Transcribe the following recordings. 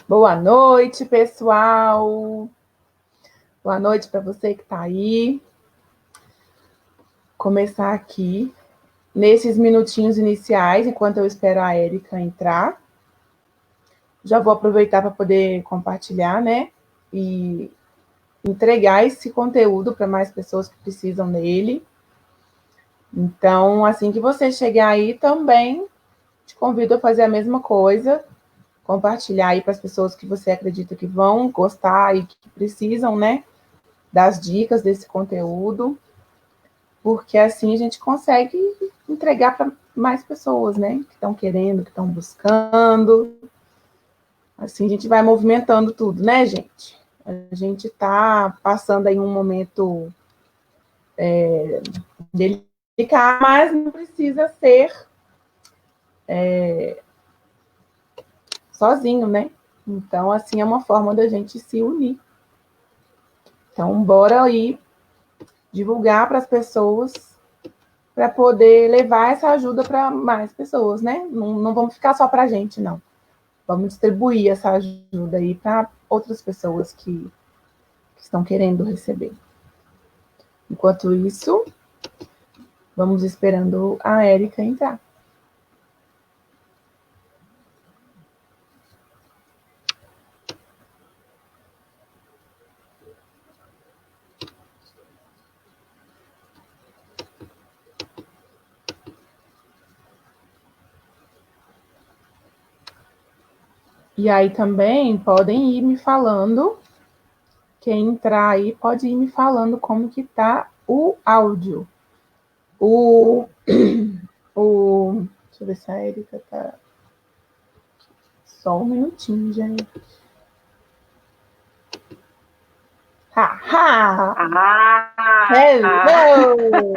Boa noite, pessoal. Boa noite para você que está aí. Começar aqui, nesses minutinhos iniciais, enquanto eu espero a Érica entrar. Já vou aproveitar para poder compartilhar, né? E entregar esse conteúdo para mais pessoas que precisam dele. Então, assim que você chegar aí, também te convido a fazer a mesma coisa, compartilhar aí para as pessoas que você acredita que vão gostar e que precisam, né? Das dicas desse conteúdo, porque assim a gente consegue entregar para mais pessoas, né? Que estão querendo, que estão buscando. Assim a gente vai movimentando tudo, né, gente? A gente está passando aí um momento delicado, mas não precisa ser sozinho, né? Então, assim, é uma forma da gente se unir. Então, bora aí divulgar para as pessoas para poder levar essa ajuda para mais pessoas, né? Não vamos ficar só para a gente, não. Vamos distribuir essa ajuda aí para outras pessoas que estão querendo receber. Enquanto isso, vamos esperando a Érica entrar. E aí também podem ir me falando, quem entrar aí pode ir me falando como que tá o áudio. Deixa eu ver se a Érica tá. Só um minutinho, gente. Ha, ha! Hello!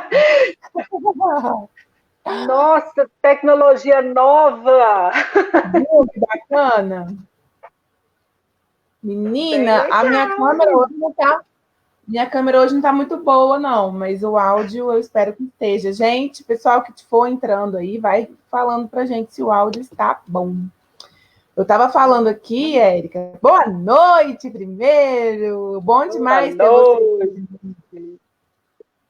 Nossa, tecnologia nova! Viu que bacana? Bem Menina, a minha câmera legal. hoje não tá. Minha câmera hoje não tá muito boa, não, mas o áudio eu espero que esteja. Gente, pessoal que for entrando aí, vai falando pra gente se o áudio está bom. Eu estava falando aqui, Érica. Boa noite, primeiro. Bom Boa demais ter você. noite.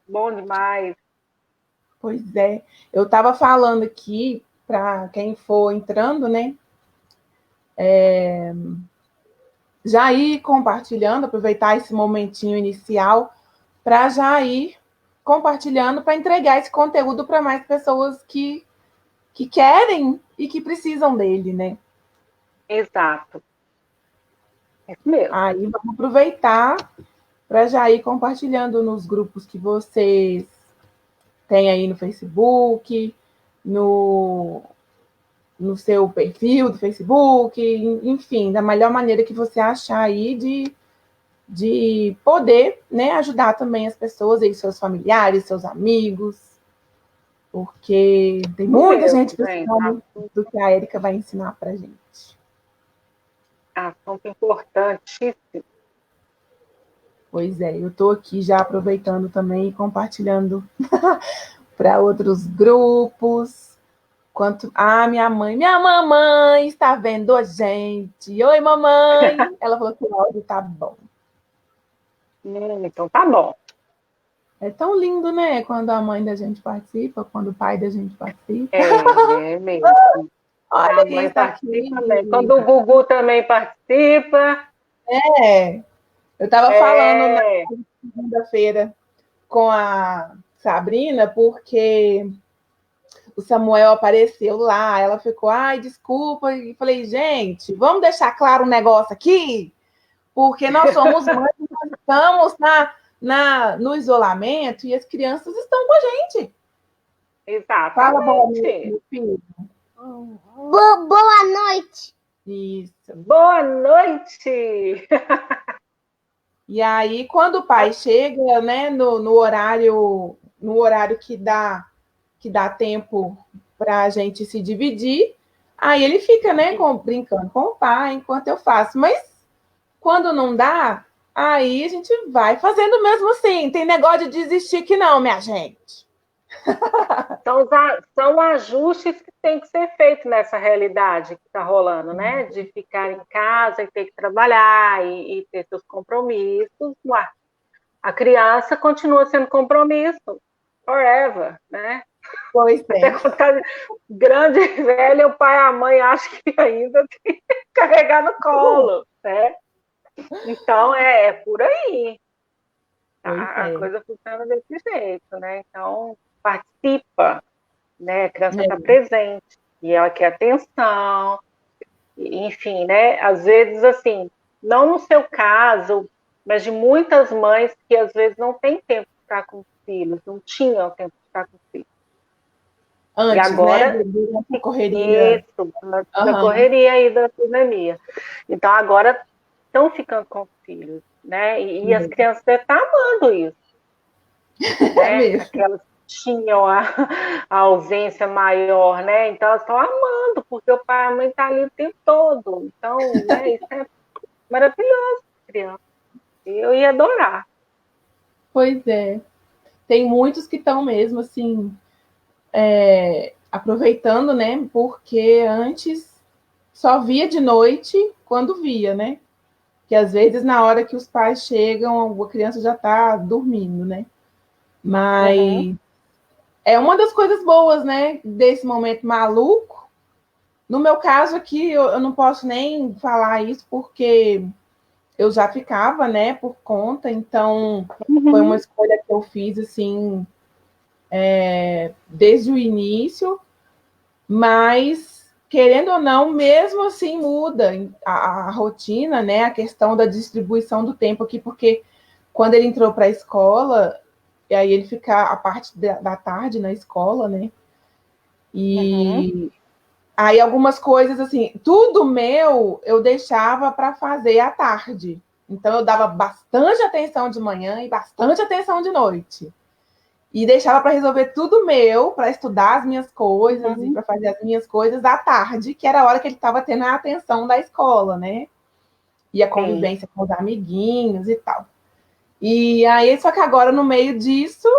Bom demais. Pois é. Eu estava falando aqui para quem for entrando, né? Já ir compartilhando, aproveitar esse momentinho inicial para já ir compartilhando para entregar esse conteúdo para mais pessoas que querem e que precisam dele, né? Exato. É isso mesmo. Aí vamos aproveitar para já ir compartilhando nos grupos que vocês têm aí no Facebook, no, no seu perfil do Facebook, enfim, da melhor maneira que você achar aí de poder, né, ajudar também as pessoas aí, seus familiares, seus amigos, porque tem Isso muita mesmo, gente gente. precisando do que a Érica vai ensinar para gente. Assunto importantíssimo. Pois é, eu estou aqui já aproveitando também e compartilhando para outros grupos. Quanto minha mamãe está vendo a gente. Oi, mamãe. Ela falou que o áudio tá bom. Então tá bom. É tão lindo, né? Quando a mãe da gente participa, quando o pai da gente participa. É mesmo. A Olha mãe isso participa também. aqui. Quando o Gugu também participa. É, eu estava falando na É. segunda-feira com a Sabrina, porque o Samuel apareceu lá, ela ficou, ai, desculpa, e falei, gente, vamos deixar claro um negócio aqui, porque nós somos mães, nós estamos no isolamento e as crianças estão com a gente. Fala boa noite, Exatamente. meu filho. Boa noite. Isso. Boa noite! E aí, quando o pai chega, né, no horário que dá tempo para a gente se dividir, aí ele fica, né, brincando com o pai enquanto eu faço. Mas quando não dá, aí a gente vai fazendo mesmo assim. Tem negócio de desistir que não, minha gente. São ajustes que tem que ser feitos nessa realidade que está rolando, né? De ficar em casa e ter que trabalhar e ter seus compromissos. Ué, a criança continua sendo compromisso forever, né? Pois Até é. quando tá grande e velha, o pai e a mãe acham que ainda tem que carregar no colo, né? Então, é por aí. Pois A é. coisa funciona desse jeito, né? Então, participa, né? A criança está É. presente e ela quer atenção, enfim, né? Às vezes, assim, não no seu caso, mas de muitas mães que às vezes não têm tempo de estar com os filhos, não tinham tempo de estar com os filhos. E Antes, né? agora, Durante a correria. isso, da Aham. correria aí da pandemia. Então, agora estão ficando com os filhos, né? E as crianças devem estar amando isso, É né? mesmo. Aquelas que tinham a ausência maior, né? Então, elas estão amando, porque o pai e a mãe estão ali o tempo todo. Então, né? Isso é maravilhoso, criança. Eu ia adorar. Pois é. Tem muitos que estão mesmo, assim, aproveitando, né? Porque antes só via de noite quando via, né? Que às vezes na hora que os pais chegam, a criança já está dormindo, né? Uhum. Mas é uma das coisas boas, né? Desse momento maluco. No meu caso aqui, eu não posso nem falar isso porque eu já ficava, né, por conta, então foi uma Uhum. escolha que eu fiz assim desde o início, mas querendo ou não, mesmo assim muda a rotina, né, a questão da distribuição do tempo aqui, porque quando ele entrou para a escola, e aí ele fica a parte da tarde na escola, né, Uhum. e aí algumas coisas assim, tudo meu eu deixava para fazer à tarde. Então eu dava bastante atenção de manhã e bastante atenção de noite. E deixava para resolver tudo meu, para estudar as minhas coisas e Uhum. para fazer as minhas coisas à tarde, que era a hora que ele estava tendo a atenção da escola, né? E a Sim. convivência com os amiguinhos e tal. E aí, só que agora, no meio disso,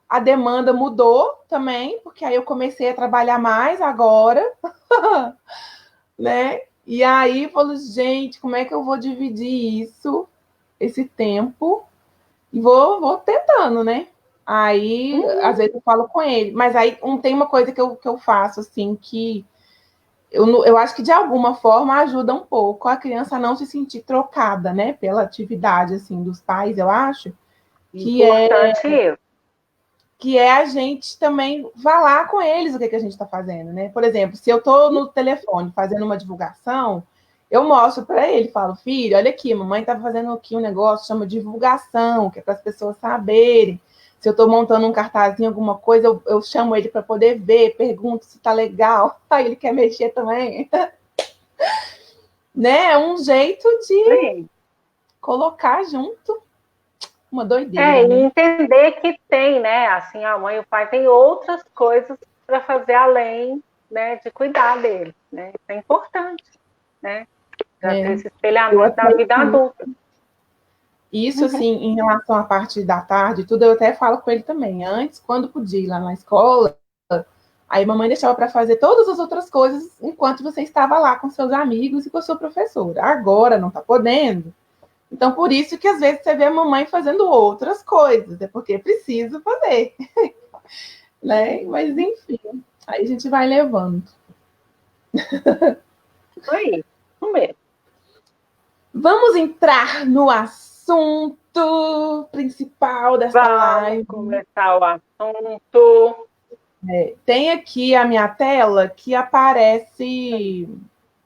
a demanda mudou também, porque aí eu comecei a trabalhar mais agora, né? E aí, falou, gente, como é que eu vou dividir isso, esse tempo? E vou tentando, né? Aí, às Uhum. vezes eu falo com ele, mas aí tem uma coisa que eu faço, assim, que eu acho que de alguma forma ajuda um pouco a criança a não se sentir trocada, né? Pela atividade, assim, dos pais, eu acho, que é Importante isso. que é a gente também falar com eles o que a gente está fazendo, né? Por exemplo, se eu estou no telefone fazendo uma divulgação, eu mostro para ele, falo, filho, olha aqui, mamãe está fazendo aqui um negócio, chama divulgação, que é para as pessoas saberem. Se eu estou montando um cartazinho, alguma coisa, eu chamo ele para poder ver, pergunto se está legal. Aí ele quer mexer também. Né? É um jeito de Sim. colocar junto uma doideira, E né? entender que tem, né? Assim, a mãe e o pai têm outras coisas para fazer além, né, de cuidar deles, né? Isso é importante, né? Já ter É, esse eu espelhamento na até vida adulta. isso, Uhum. assim, em relação à parte da tarde, tudo, eu até falo com ele também. Antes, quando podia ir lá na escola, aí mamãe deixava para fazer todas as outras coisas enquanto você estava lá com seus amigos e com a sua professora. Agora não está podendo. Então, por isso que às vezes você vê a mamãe fazendo outras coisas, é porque é preciso fazer, né? Mas enfim, aí a gente vai levando. Isso aí, isso mesmo. Vamos entrar no assunto principal desta Vamos live. começar o assunto. Tem aqui a minha tela que aparece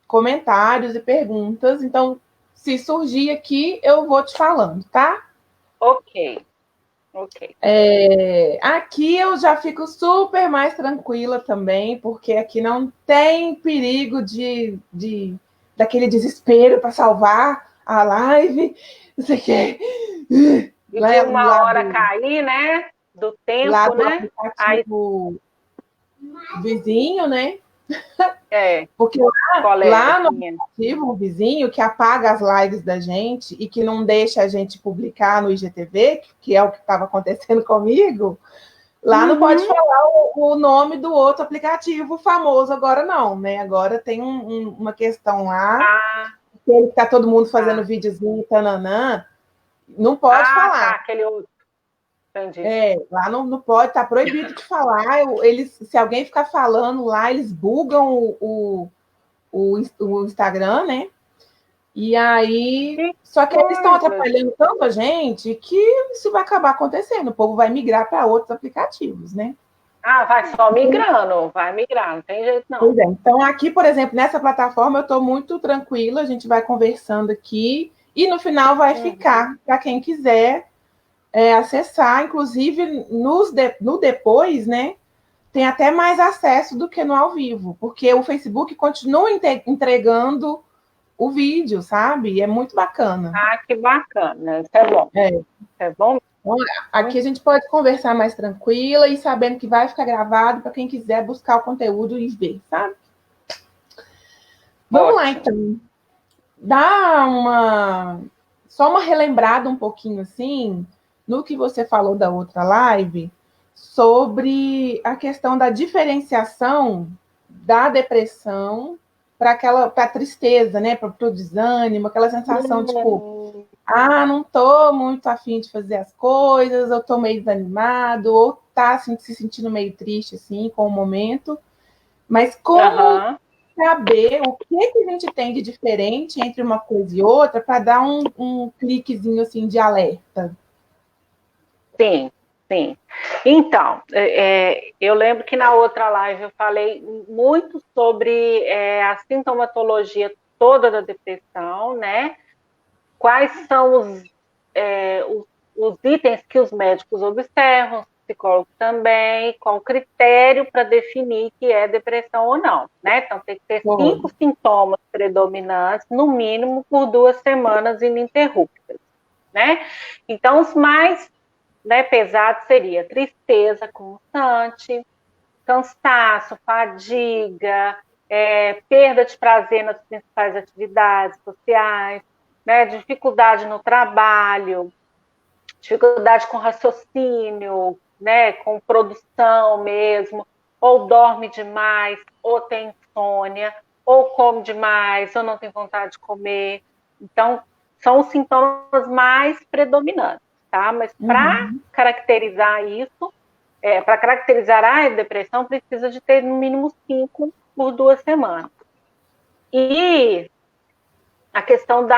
comentários e perguntas. Então, se surgir aqui, eu vou te falando, tá? Ok, ok. Aqui eu já fico super mais tranquila também, porque aqui não tem perigo daquele desespero para salvar a live. Não sei o quê. E de uma Lá hora do, cair, né? Do lá tempo, do né? Aí, aplicativo vizinho, né? Porque lá no aplicativo, um vizinho que apaga as lives da gente e que não deixa a gente publicar no IGTV, que é o que estava acontecendo comigo, lá não pode falar o nome do outro aplicativo famoso agora não, né? Agora tem uma questão lá, que está todo mundo fazendo videozinho, tananã, não pode falar. Tá, aquele outro. Entendi. Lá não pode, tá proibido de falar. Se alguém ficar falando lá, eles bugam o Instagram, né? E aí, só que eles estão atrapalhando tanto a gente que isso vai acabar acontecendo. O povo vai migrar para outros aplicativos, né? Vai só migrando, vai migrar, não tem jeito não. Pois é. Então, aqui, por exemplo, nessa plataforma, eu estou muito tranquila, a gente vai conversando aqui e no final vai ficar para quem quiser acessar, inclusive no depois, né? Tem até mais acesso do que no ao vivo, porque o Facebook continua entregando o vídeo, sabe? E é muito bacana. Que bacana, isso é bom. Isso é bom. Então, aqui a gente pode conversar mais tranquila e sabendo que vai ficar gravado para quem quiser buscar o conteúdo e ver, sabe? Vamos lá, então. Dá só uma relembrada um pouquinho, assim, no que você falou da outra live, sobre a questão da diferenciação da depressão para a tristeza, né? Para o desânimo, aquela sensação, tipo, não estou muito afim de fazer as coisas, eu estou meio desanimado, ou tá assim, se sentindo meio triste, assim, com o momento. Mas como saber o que a gente tem de diferente entre uma coisa e outra para dar um cliquezinho, assim, de alerta? Sim. Então, eu lembro que na outra live eu falei muito sobre a sintomatologia toda da depressão, né? Quais são os itens que os médicos observam, os psicólogos também, qual o critério para definir que é depressão ou não, né? Então, tem que ter 5 sintomas predominantes, no mínimo, por 2 semanas ininterruptas, né? Então, os mais pesado seria tristeza constante, cansaço, fadiga, perda de prazer nas principais atividades sociais, né, dificuldade no trabalho, dificuldade com raciocínio, né, com produção mesmo, ou dorme demais, ou tem insônia, ou come demais, ou não tem vontade de comer. Então, são os sintomas mais predominantes. Tá? Mas para caracterizar isso, para caracterizar a depressão, precisa de ter no mínimo 5 por 2 semanas. E a questão do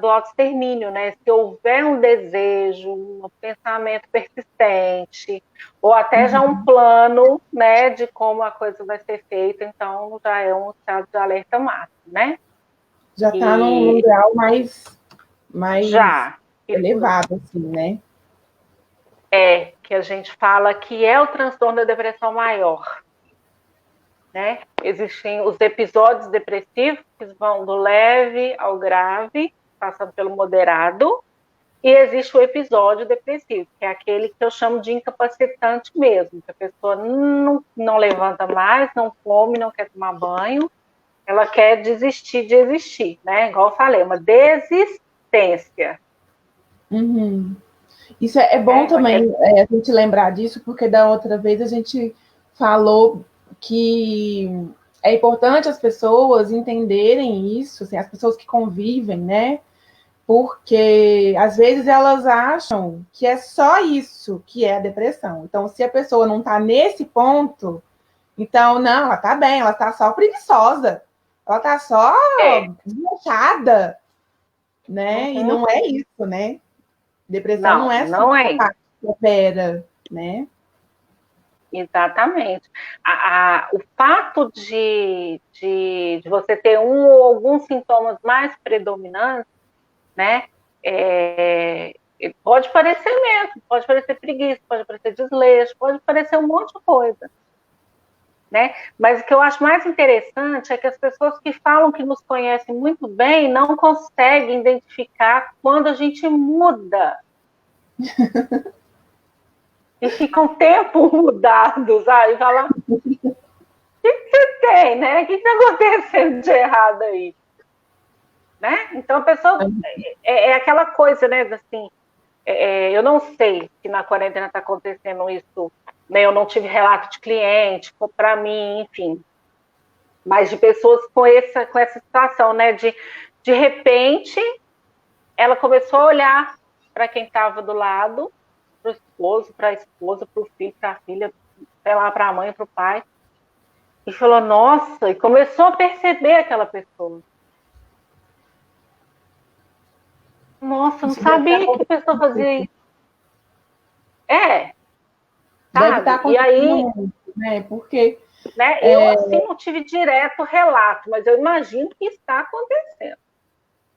autoextermínio, né? Se houver um desejo, um pensamento persistente, ou até já um plano, né, de como a coisa vai ser feita, então já é um estado de alerta máximo, né? Já está num grau mais já elevado, assim, né? Que a gente fala que é o transtorno da depressão maior, né? Existem os episódios depressivos, que vão do leve ao grave, passando pelo moderado, e existe o episódio depressivo, que é aquele que eu chamo de incapacitante mesmo, que a pessoa não levanta mais, não come, não quer tomar banho, ela quer desistir de existir, né? Igual eu falei, uma desistência. Isso é bom também a gente lembrar disso, porque da outra vez a gente falou que é importante as pessoas entenderem isso, assim, as pessoas que convivem, né? Porque às vezes elas acham que é só isso que é a depressão. Então, se a pessoa não está nesse ponto, então, não, ela está bem, ela está só preguiçosa, ela está só desleixada, né? E não é isso, né? Depressão não é só a que opera, né? Exatamente. O fato de você ter um ou alguns sintomas mais predominantes, né? Pode parecer mesmo, pode parecer preguiça, pode parecer desleixo, pode parecer um monte de coisa, né? Mas o que eu acho mais interessante é que as pessoas que falam que nos conhecem muito bem não conseguem identificar quando a gente muda. E fica um tempo mudados, e fala, que você tem, né? O que está acontecendo de errado aí? Né? Então, a pessoa é aquela coisa, né? Assim, eu não sei se na quarentena está acontecendo isso, né? Eu não tive relato de cliente, para mim, enfim. Mas de pessoas com essa situação, né? De repente, ela começou a olhar para quem estava do lado, para o esposo, para a esposa, para o filho, para a filha, sei lá, para a mãe, para o pai, e falou, nossa, e começou a perceber aquela pessoa. Nossa, eu não sabia que a pessoa fazia isso. Deve estar sabe? E aí, muito, né? Porque né, eu assim não tive direto relato, mas eu imagino que está acontecendo.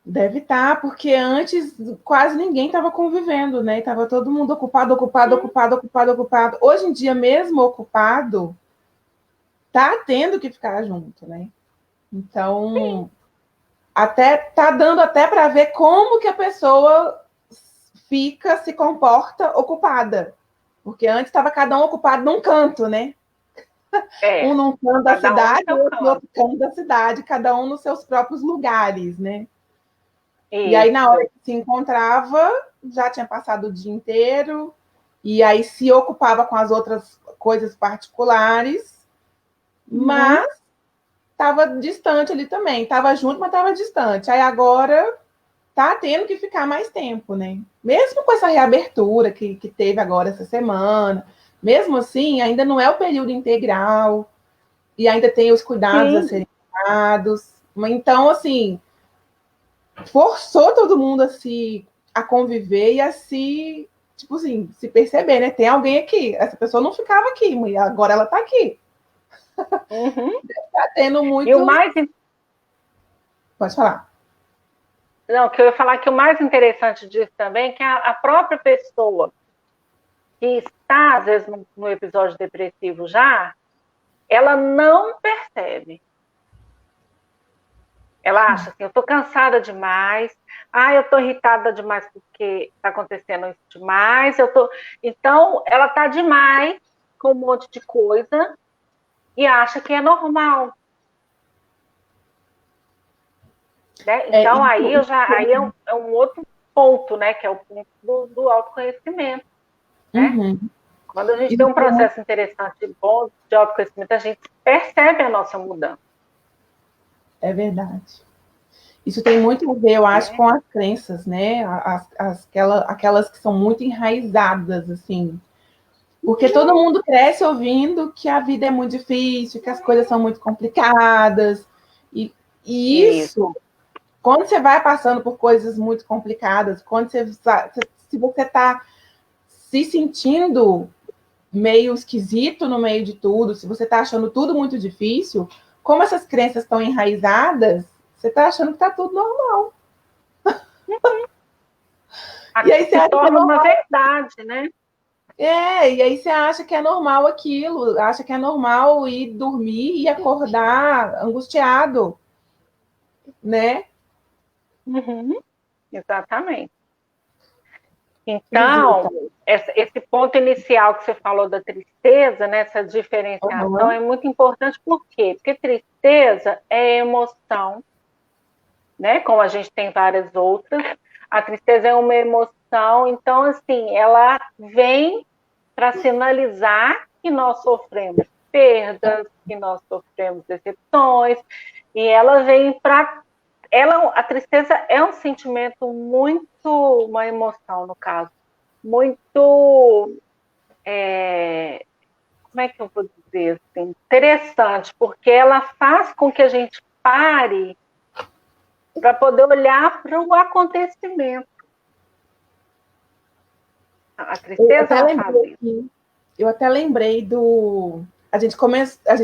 deve estar, porque antes quase ninguém estava convivendo, né? Estava todo mundo ocupado. Hoje em dia, mesmo ocupado, tá tendo que ficar junto, né? Então, até tá dando até para ver como que a pessoa se comporta ocupada. Porque antes estava cada um ocupado num canto, né? Um num canto da cidade, outro no outro canto da cidade, cada um nos seus próprios lugares, né? Isso. E aí, na hora que se encontrava, já tinha passado o dia inteiro, e aí se ocupava com as outras coisas particulares, mas estava distante ali também. Estava junto, mas estava distante. Aí agora tá tendo que ficar mais tempo, né? Mesmo com essa reabertura que teve agora essa semana, mesmo assim, ainda não é o período integral, e ainda tem os cuidados a serem dados. Então, assim, forçou todo mundo a conviver e a se, tipo assim, se perceber, né? Tem alguém aqui. Essa pessoa não ficava aqui, mas agora ela tá aqui. Tá tendo muito. E o mais... Pode falar. Não, que eu ia falar que o mais interessante disso também é que a própria pessoa que está, às vezes, no episódio depressivo já, ela não percebe. Ela acha assim, eu estou cansada demais, eu estou irritada demais porque está acontecendo isso demais, Então, ela está demais com um monte de coisa e acha que é normal. Né? Então, aí é um outro ponto, né? Que é o ponto do autoconhecimento. Né? Quando a gente tem um processo interessante e bom de autoconhecimento, a gente percebe a nossa mudança. É verdade. Isso tem muito a ver, eu acho, com as crenças, né? Aquelas que são muito enraizadas, assim. Porque todo mundo cresce ouvindo que a vida é muito difícil, que as coisas são muito complicadas. E isso, quando você vai passando por coisas muito complicadas, se você está se sentindo meio esquisito no meio de tudo, se você está achando tudo muito difícil, como essas crenças estão enraizadas, você está achando que está tudo normal. E aí você torna uma verdade, né? E aí você acha que é normal aquilo, acha que é normal ir dormir e acordar angustiado, né? Exatamente. Então, esse ponto inicial que você falou da tristeza, né, essa diferenciação é muito importante. Por quê? Porque tristeza é emoção, né? Como a gente tem várias outras. A tristeza é uma emoção, então, assim, ela vem para sinalizar que nós sofremos perdas, que nós sofremos decepções, e ela vem para... a tristeza é um sentimento muito, uma emoção, no caso, muito, como é que eu vou dizer assim, interessante, porque ela faz com que a gente pare para poder olhar para o acontecimento. A tristeza faz isso. Eu até lembrei do... A gente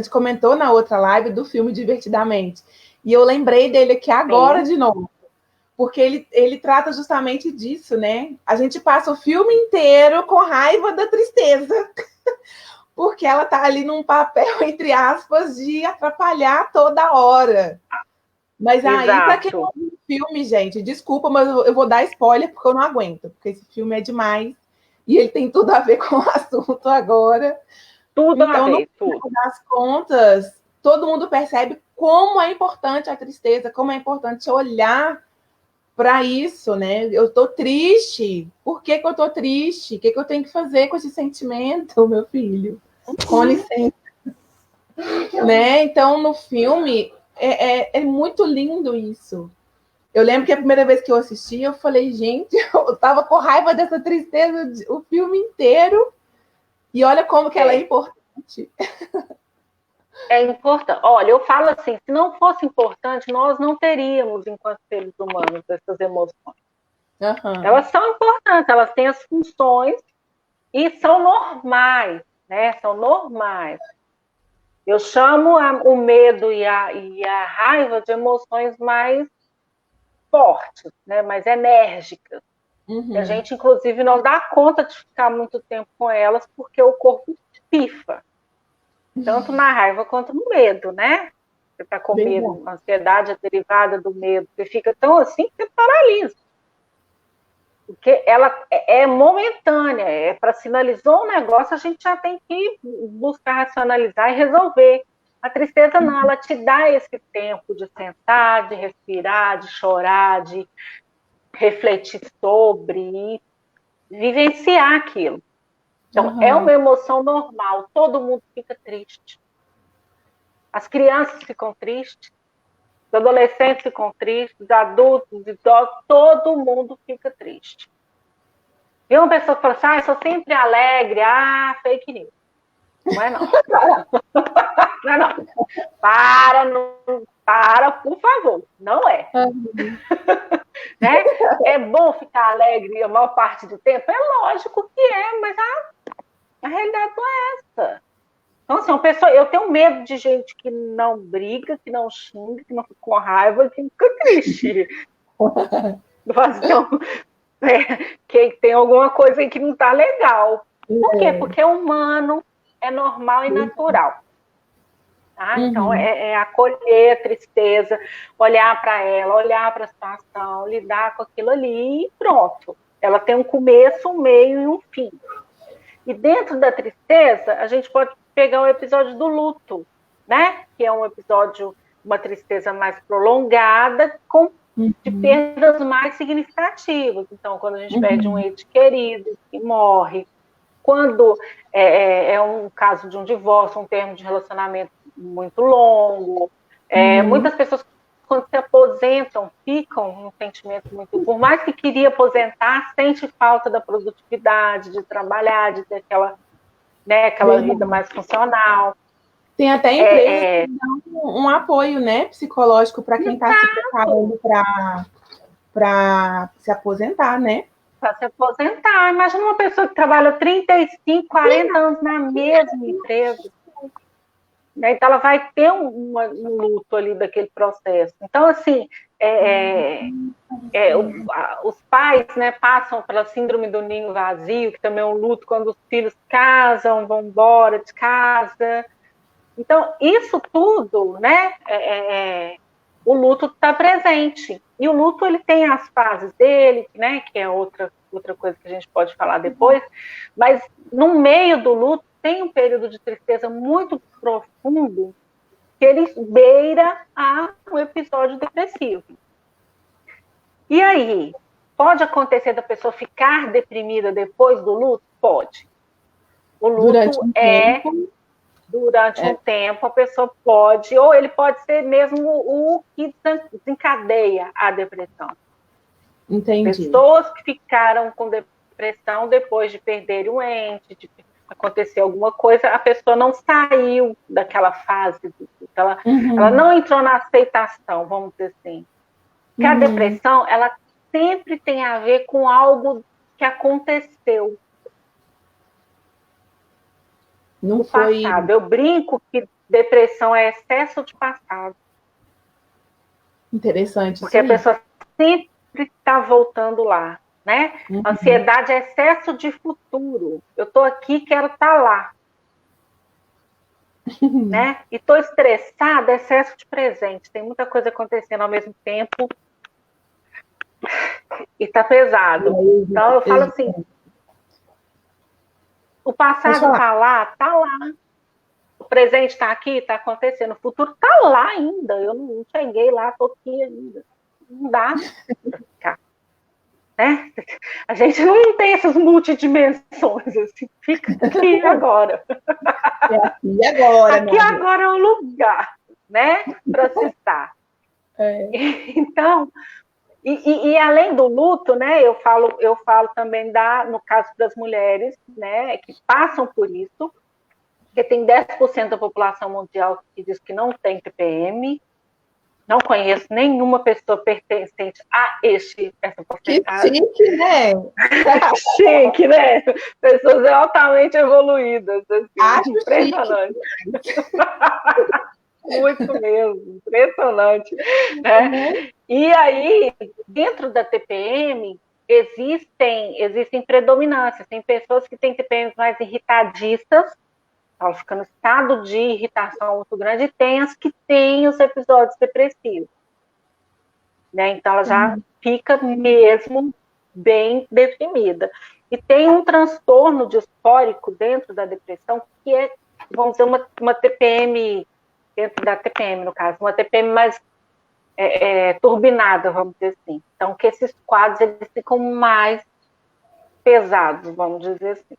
comentou na outra live do filme Divertidamente. E eu lembrei dele aqui agora de novo. Porque ele trata justamente disso, né? A gente passa o filme inteiro com raiva da tristeza. Porque ela tá ali num papel, entre aspas, de atrapalhar toda hora. Mas aí, para quem não viu o filme, gente, desculpa, mas eu vou dar spoiler porque eu não aguento. Porque esse filme é demais. E ele tem tudo a ver com o assunto agora. Tudo a ver, tudo. No final das contas, todo mundo percebe como é importante a tristeza, como é importante olhar para isso, né? Eu tô triste. Por que eu tô triste? O que eu tenho que fazer com esse sentimento, meu filho? Com licença. Né? Então, no filme, é muito lindo isso. Eu lembro que a primeira vez que eu assisti, eu falei, gente, eu tava com raiva dessa tristeza o filme inteiro. E olha como que ela é importante. É importante. Olha, eu falo assim, se não fosse importante, nós não teríamos, enquanto seres humanos, essas emoções. Uhum. Elas são importantes, elas têm as funções e são normais, né? São normais. Eu chamo o medo e a raiva de emoções mais fortes, né? Mais enérgicas. Uhum. A gente, inclusive, não dá conta de ficar muito tempo com elas porque o corpo pifa. Tanto na raiva quanto no medo, né? Você está com medo, a ansiedade é derivada do medo. Você fica tão assim que você paralisa. Porque ela é momentânea, é para sinalizar um negócio, a gente já tem que buscar racionalizar e resolver. A tristeza não, ela te dá esse tempo de sentar, de respirar, de chorar, de refletir sobre, vivenciar aquilo. Então, é uma emoção normal, todo mundo fica triste. As crianças ficam tristes, os adolescentes ficam tristes, os adultos, os idosos, todo mundo fica triste. E uma pessoa que fala assim, eu sou sempre alegre, fake news. Não é não. Não é não. Para, por favor. Não é. Né? É bom ficar alegre a maior parte do tempo? É lógico que é, mas a realidade não é essa. Então, assim, uma pessoa, eu tenho medo de gente que não briga, que não xinga, que não fica com raiva, que fica triste. Então, que tem alguma coisa aí que não está legal. Por quê? Porque é humano, é normal e natural. Tá? Então, é acolher a tristeza, olhar para ela, olhar para a situação, lidar com aquilo ali e pronto. Ela tem um começo, um meio e um fim. E dentro da tristeza, a gente pode pegar o episódio do luto, né? Que é um episódio, uma tristeza mais prolongada, de perdas mais significativas. Então, quando a gente perde um ente querido que morre, quando é um caso de um divórcio, um termo de relacionamento muito longo, muitas pessoas, quando se aposentam, ficam um sentimento muito... Por mais que queria aposentar, sente falta da produtividade, de trabalhar, de ter aquela vida mais funcional. Tem até empresas que dão um apoio, né, psicológico para quem está se preparando para se aposentar, né? Para se aposentar. Imagina uma pessoa que trabalha 35, 40 anos na mesma empresa. Então, ela vai ter um luto ali daquele processo. Então, assim, os pais, né, passam pela síndrome do ninho vazio, que também é um luto quando os filhos casam, vão embora de casa. Então, isso tudo, né, o luto está presente. E o luto, ele tem as fases dele, né, que é outra coisa que a gente pode falar depois, mas no meio do luto tem um período de tristeza muito profundo que ele beira a um episódio depressivo. E aí, pode acontecer da pessoa ficar deprimida depois do luto? Pode. O luto durante um tempo, a pessoa pode, ou ele pode ser mesmo o que desencadeia a depressão. Entendi. Pessoas que ficaram com depressão depois de perderem um ente, de acontecer alguma coisa, a pessoa não saiu daquela fase, ela não entrou na aceitação, vamos dizer assim. Porque a depressão, ela sempre tem a ver com algo que aconteceu no passado. Eu brinco que depressão é excesso de passado. Interessante. Porque a pessoa sempre está voltando lá, né? Ansiedade é excesso de futuro. Eu estou aqui, quero estar lá. Né? E estou estressada, é excesso de presente. Tem muita coisa acontecendo ao mesmo tempo e está pesado. Então, eu falo assim, o passado está lá, presente está aqui, está acontecendo, o futuro está lá ainda, eu não cheguei lá, estou aqui ainda. Não dá para ficar. Né? A gente não tem essas multidimensões, assim, fica aqui agora. É aqui agora, aqui agora é o lugar, né, para se estar. Então, e além do luto, né, eu falo também no caso das mulheres, né, que passam por isso, porque tem 10% da população mundial que diz que não tem TPM. Não conheço nenhuma pessoa pertencente a essa porcentagem. Que chique, né? Chique, né? Pessoas altamente evoluídas. Assim, acho impressionante. Muito mesmo, impressionante. Né? E aí, dentro da TPM, existem predominâncias. Tem pessoas que têm TPM mais irritadistas, ela fica no estado de irritação muito grande, e tem as que têm os episódios depressivos. Né? Então, ela já fica mesmo bem deprimida. E tem um transtorno disfórico dentro da depressão, que é, vamos dizer, uma TPM, dentro da TPM, no caso, uma TPM mais turbinada, vamos dizer assim. Então, que esses quadros eles ficam mais pesados, vamos dizer assim.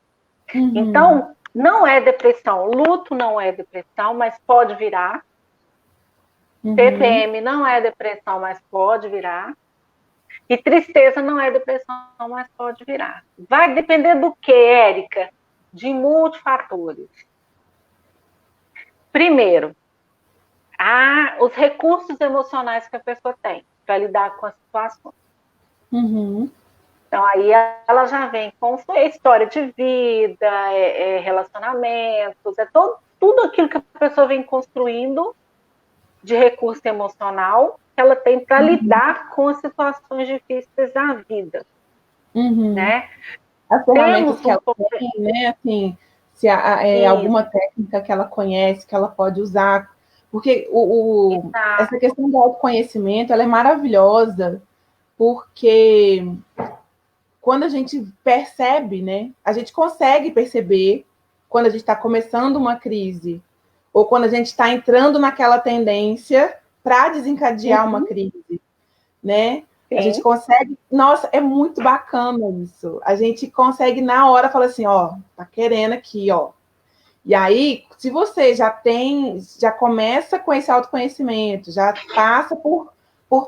Então, não é depressão. Luto não é depressão, mas pode virar. TPM não é depressão, mas pode virar. E tristeza não é depressão, mas pode virar. Vai depender do que, Érica? De multifatores. Primeiro, os recursos emocionais que a pessoa tem para lidar com as situações. Então, aí ela já vem com sua história de vida, relacionamentos, tudo aquilo que a pessoa vem construindo de recurso emocional que ela tem para lidar com as situações difíceis da vida. Né? As ferramentas que ela tem, né? Assim, se há alguma técnica que ela conhece, que ela pode usar. Porque essa questão do autoconhecimento, ela é maravilhosa, porque quando a gente percebe, né? A gente consegue perceber quando a gente está começando uma crise, ou quando a gente está entrando naquela tendência para desencadear uma crise, né? A gente consegue... Nossa, é muito bacana isso. A gente consegue, na hora, falar assim, ó, tá querendo aqui, ó. E aí, se você já começa com esse autoconhecimento, já passa por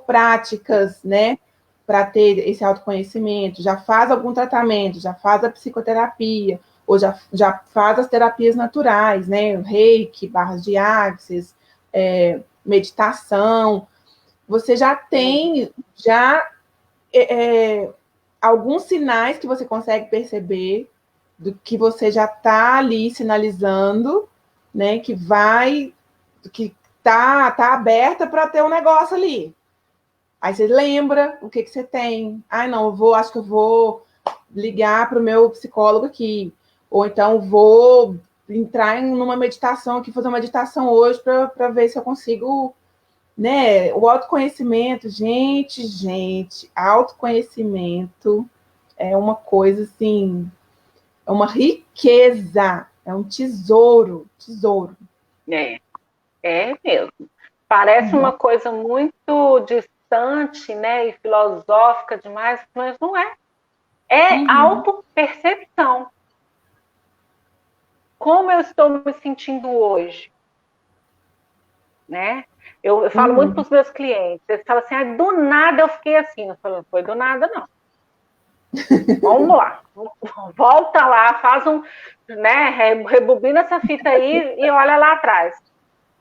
práticas, né? Para ter esse autoconhecimento, já faz algum tratamento, já faz a psicoterapia, ou já faz as terapias naturais, né? Reiki, barras de axis, meditação. Você já tem alguns sinais que você consegue perceber do que você já está ali sinalizando, né? Que tá aberta para ter um negócio ali. Aí você lembra o que você tem. Não, acho que eu vou ligar para o meu psicólogo aqui. Ou então vou entrar numa meditação aqui, fazer uma meditação hoje para ver se eu consigo, né? O autoconhecimento, gente, autoconhecimento é uma coisa assim, é uma riqueza, é um tesouro. É mesmo. Parece uma coisa muito distante, né, e filosófica demais, mas não é. É autopercepção. Como eu estou me sentindo hoje? Né? Eu falo muito para os meus clientes. Eles falam assim, do nada eu fiquei assim. Eu falo, não foi do nada, não. Vamos lá. Volta lá, faz né, rebobina essa fita aí e olha lá atrás.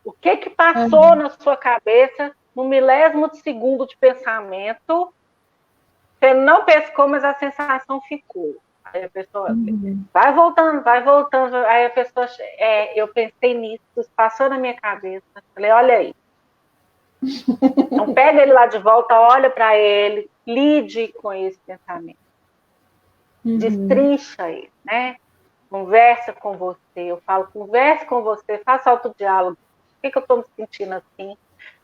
O que passou na sua cabeça no milésimo de segundo de pensamento? Você não pescou, mas a sensação ficou. Aí a pessoa vai voltando. Aí a pessoa, eu pensei nisso, isso passou na minha cabeça. Falei, olha aí. Então pega ele lá de volta, olha para ele, lide com esse pensamento. Destrincha ele, né? Conversa com você. Eu falo, converse com você, faça autodiálogo. Por que eu estou me sentindo assim?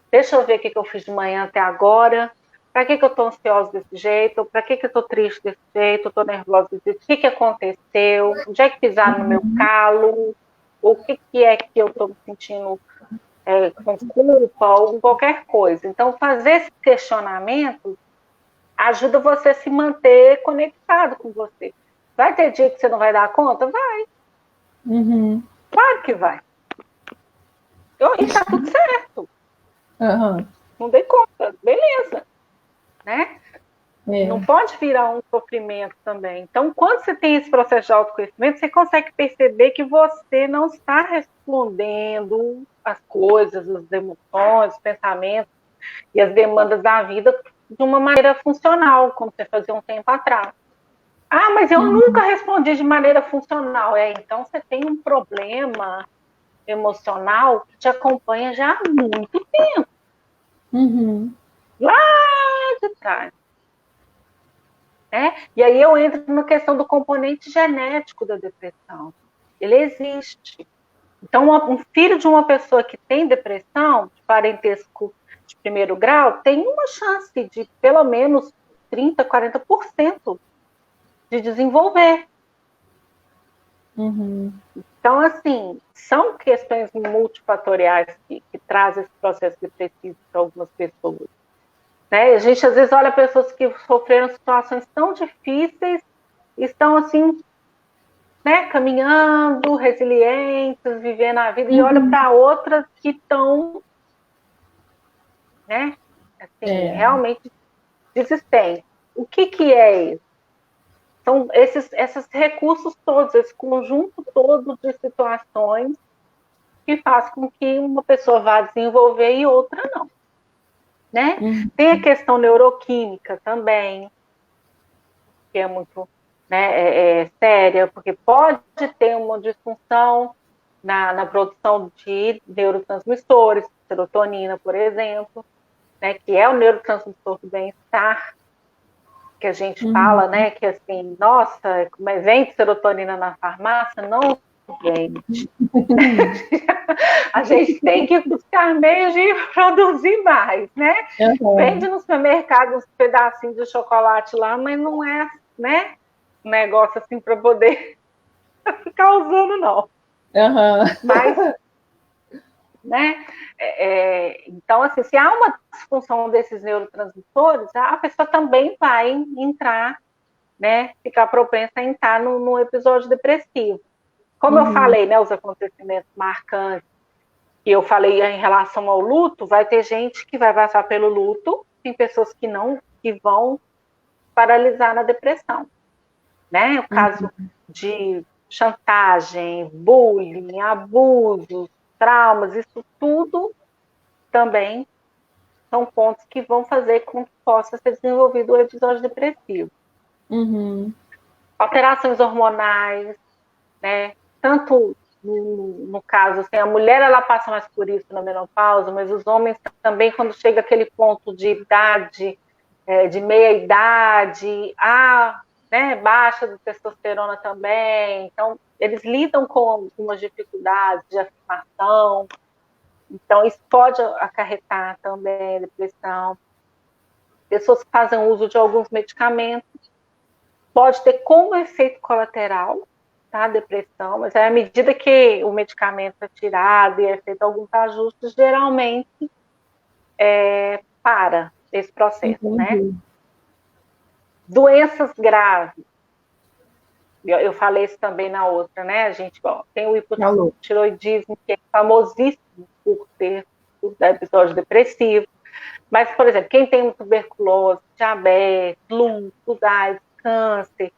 Deixa eu ver o que eu fiz de manhã até agora. Para que eu estou ansiosa desse jeito? Para que eu estou triste desse jeito? Estou nervosa desse jeito? O que aconteceu? Onde é que pisaram no meu calo? o que é que eu estou me sentindo com culpa, ou qualquer coisa. Então, fazer esse questionamento ajuda você a se manter conectado com você. Vai ter dia que você não vai dar conta? Vai. Uhum. Claro que vai. E tá tudo certo. Uhum. Não dei conta. Beleza. Né? É. Não pode virar um sofrimento também. Então, quando você tem esse processo de autoconhecimento, você consegue perceber que você não está respondendo as coisas, as emoções, os pensamentos e as demandas da vida de uma maneira funcional, como você fazia um tempo atrás. Ah, mas eu nunca respondi de maneira funcional. Então você tem um problema emocional que te acompanha já há muito tempo. Uhum. Lá de trás. E aí eu entro na questão do componente genético da depressão. Ele existe. Então, um filho de uma pessoa que tem depressão, de parentesco de primeiro grau, tem uma chance de pelo menos 30%, 40% de desenvolver. Uhum. Então, assim, são questões multifatoriais que trazem esse processo depressivo para algumas pessoas. A gente, às vezes, olha pessoas que sofreram situações tão difíceis, estão, assim, caminhando, resilientes, vivendo a vida, e olha para outras que estão, realmente desistentes. O que é isso? São esses recursos todos, esse conjunto todo de situações que faz com que uma pessoa vá desenvolver e outra não. Tem a questão neuroquímica também, que é muito séria, porque pode ter uma disfunção na produção de neurotransmissores, serotonina, por exemplo, que é o neurotransmissor do bem-estar, que a gente fala, que assim, nossa, mas vende serotonina na farmácia? Não vende. A gente tem que buscar meios de produzir mais, Vende no supermercado uns pedacinhos de chocolate lá, mas não é, um negócio assim para poder ficar usando, não. Mas, então, assim, se há uma disfunção desses neurotransmissores, a pessoa também vai entrar, ficar propensa a entrar num episódio depressivo. Como eu falei, os acontecimentos marcantes, que eu falei em relação ao luto, vai ter gente que vai passar pelo luto, tem pessoas que vão paralisar na depressão. O caso de chantagem, bullying, abusos, traumas, isso tudo também são pontos que vão fazer com que possa ser desenvolvido o episódio depressivo. Alterações hormonais, tanto no caso, assim, a mulher ela passa mais por isso na menopausa, mas os homens também, quando chega aquele ponto de idade, de meia-idade, baixa de testosterona também, então eles lidam com algumas dificuldades de afirmação, então isso pode acarretar também depressão. Pessoas que fazem uso de alguns medicamentos, pode ter como efeito colateral a depressão, mas à medida que o medicamento é tirado e é feito alguns ajustes, geralmente para esse processo, Doenças graves. Eu falei isso também na outra, A gente tem o hipotiroidismo, que é famosíssimo por ter episódio depressivo. Mas, por exemplo, quem tem tuberculose, diabetes, lúpus, AIDS, câncer,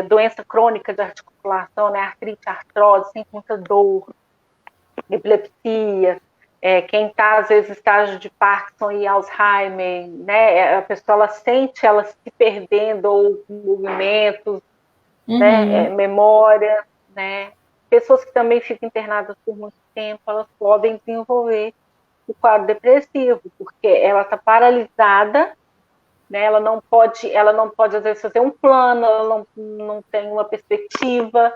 doença crônica de articulação, artrite, artrose, sem muita dor, epilepsia, quem está, às vezes, em estágio de Parkinson e Alzheimer, a pessoa ela sente ela se perdendo, ou movimentos, memória, pessoas que também ficam internadas por muito tempo, elas podem desenvolver o quadro depressivo, porque ela está paralisada, ela não pode, às vezes, fazer um plano, ela não tem uma perspectiva,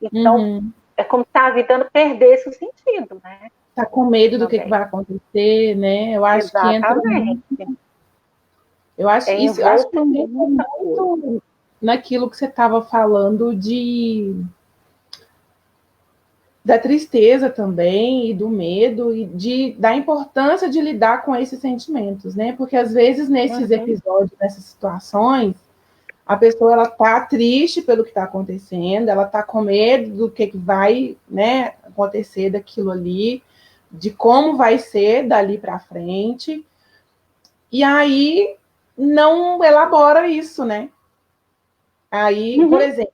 então é como se a vida perdesse o sentido, Está com medo do que vai acontecer, Eu acho Exatamente. que entra... Eu acho que isso entra muito naquilo que você estava falando da tristeza também, e do medo, e da importância de lidar com esses sentimentos, né? Porque às vezes nesses episódios, nessas situações, a pessoa ela tá triste pelo que está acontecendo, ela tá com medo do que vai, né, acontecer daquilo ali, de como vai ser dali para frente, e aí não elabora isso, né? Aí, por exemplo,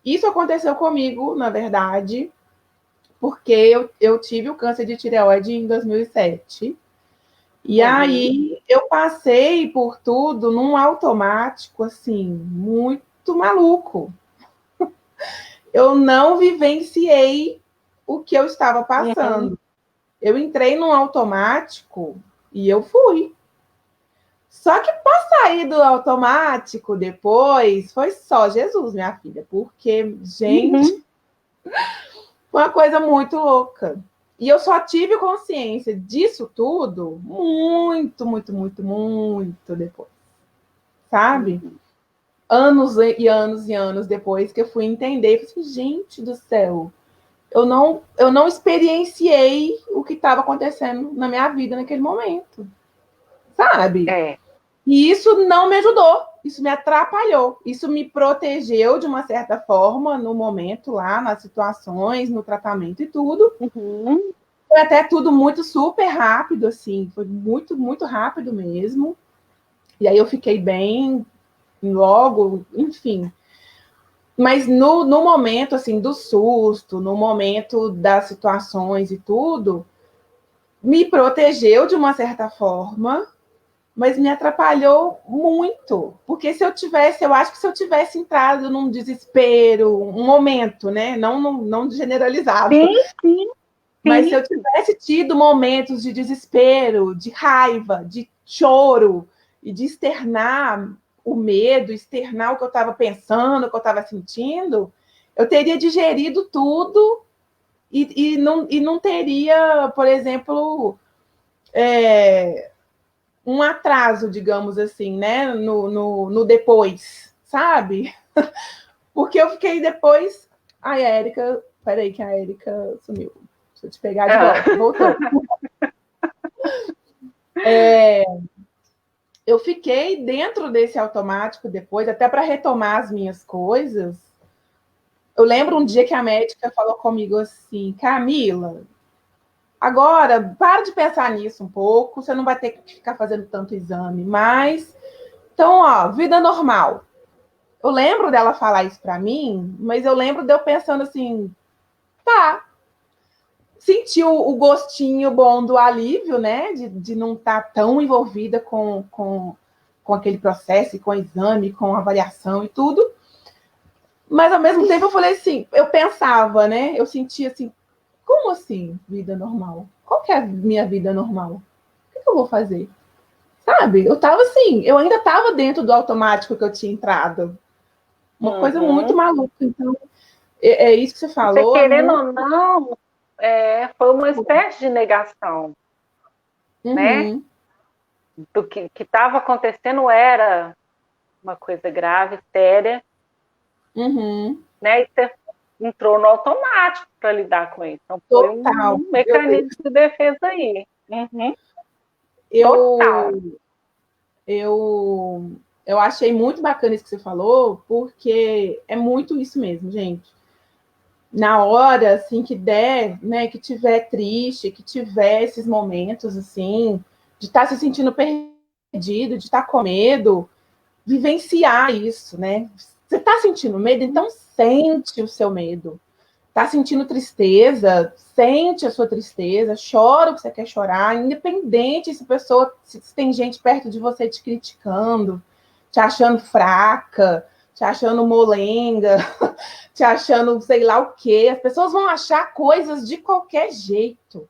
isso aconteceu comigo, na verdade, porque eu tive o câncer de tireoide em 2007. E aí eu passei por tudo num automático, assim, muito maluco. Eu não vivenciei o que eu estava passando. Eu entrei num automático e eu fui. Só que para sair do automático depois, foi só Jesus, minha filha. Porque, gente, foi uma coisa muito louca. E eu só tive consciência disso tudo muito, muito, muito, muito depois. Sabe? Anos e anos e anos depois que eu fui entender. Eu falei assim, gente do céu, eu não experienciei o que estava acontecendo na minha vida naquele momento. Sabe? E isso não me ajudou. Isso me atrapalhou. Isso me protegeu de uma certa forma no momento lá, nas situações, no tratamento e tudo. Foi até tudo muito super rápido, assim. Foi muito, muito rápido mesmo. E aí eu fiquei bem logo, enfim. Mas no momento, assim, do susto, no momento das situações e tudo, me protegeu de uma certa forma, mas me atrapalhou muito. Porque eu acho que se eu tivesse entrado num desespero, um momento, né? Não generalizado. Sim. Mas se eu tivesse tido momentos de desespero, de raiva, de choro, e de externar o medo, externar o que eu estava pensando, o que eu estava sentindo, eu teria digerido tudo e não teria, por exemplo, um atraso, digamos assim, né? No depois, sabe? Porque eu fiquei depois. Ai, a Érica. Peraí, que a Érica sumiu. Deixa eu te pegar de volta. Voltando. Eu fiquei dentro desse automático depois, até para retomar as minhas coisas. Eu lembro um dia que a médica falou comigo assim, Camila, agora para de pensar nisso um pouco, você não vai ter que ficar fazendo tanto exame, mas então, ó, vida normal. Eu lembro dela falar isso para mim, mas eu lembro de eu pensando assim, tá, senti o gostinho bom do alívio, né, de não estar tão envolvida com aquele processo, com o exame, com a avaliação e tudo. Mas, ao mesmo tempo, eu falei assim, eu pensava, né, eu sentia assim, como assim vida normal? Qual que é a minha vida normal? O que eu vou fazer? Sabe? Eu tava assim, eu ainda tava dentro do automático que eu tinha entrado. Uma coisa muito maluca. Então, é isso que você falou. Você querendo ou não, foi uma espécie de negação, né? Do que estava acontecendo era uma coisa grave, séria, né? E você entrou no automático para lidar com isso. Então, foi um mecanismo de defesa aí. Eu achei muito bacana isso que você falou, porque é muito isso mesmo, gente. Na hora, assim, que der, né, que tiver triste, que tiver esses momentos, assim, de estar se sentindo perdido, de estar com medo, vivenciar isso, né? Você está sentindo medo? Então sente o seu medo. Está sentindo tristeza? Sente a sua tristeza, chora o que você quer chorar, independente se tem gente perto de você te criticando, te achando fraca, te achando molenga, te achando sei lá o quê. As pessoas vão achar coisas de qualquer jeito,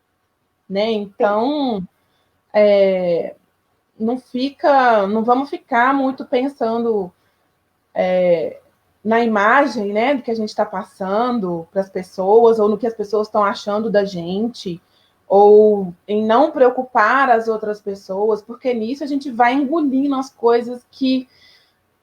né? Então, não vamos ficar muito pensando na imagem, né, do que a gente está passando para as pessoas, ou no que as pessoas estão achando da gente, ou em não preocupar as outras pessoas, porque nisso a gente vai engolindo as coisas que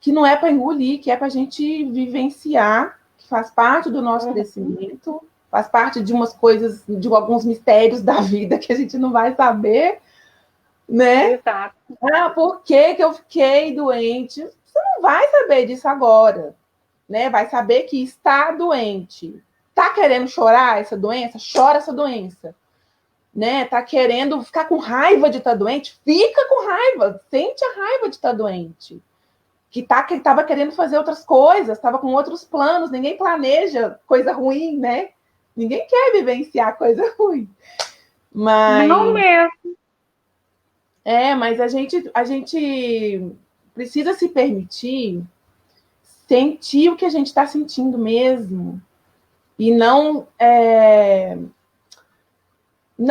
não é para engolir, que é para a gente vivenciar, que faz parte do nosso crescimento, faz parte de umas coisas, de alguns mistérios da vida que a gente não vai saber, né? Exato. Ah, por que que eu fiquei doente? Você não vai saber disso agora, né? Vai saber que está doente. Tá querendo chorar essa doença? Chora essa doença. Né? Tá querendo ficar com raiva de estar doente? Fica com raiva. Sente a raiva de estar doente. Que estava querendo fazer outras coisas, estava com outros planos. Ninguém planeja coisa ruim, né? Ninguém quer vivenciar coisa ruim. Mas... Não mesmo. Mas a gente precisa se permitir sentir o que a gente está sentindo mesmo e não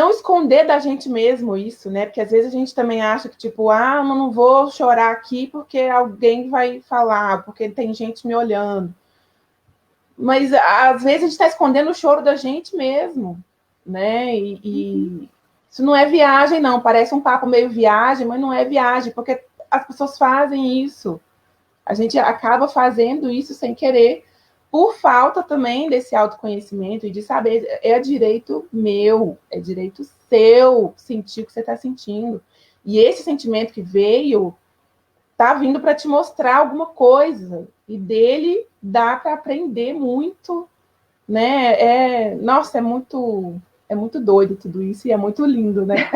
esconder da gente mesmo isso, né? Porque às vezes a gente também acha que, tipo, eu não vou chorar aqui porque alguém vai falar, porque tem gente me olhando. Mas às vezes a gente está escondendo o choro da gente mesmo, né? E isso não é viagem, não. Parece um papo meio viagem, mas não é viagem, porque as pessoas fazem isso. A gente acaba fazendo isso sem querer, por falta também desse autoconhecimento e de saber, é direito meu, é direito seu sentir o que você está sentindo. E esse sentimento que veio tá vindo para te mostrar alguma coisa. E dele dá para aprender muito, né? Nossa, é muito doido tudo isso e é muito lindo, né?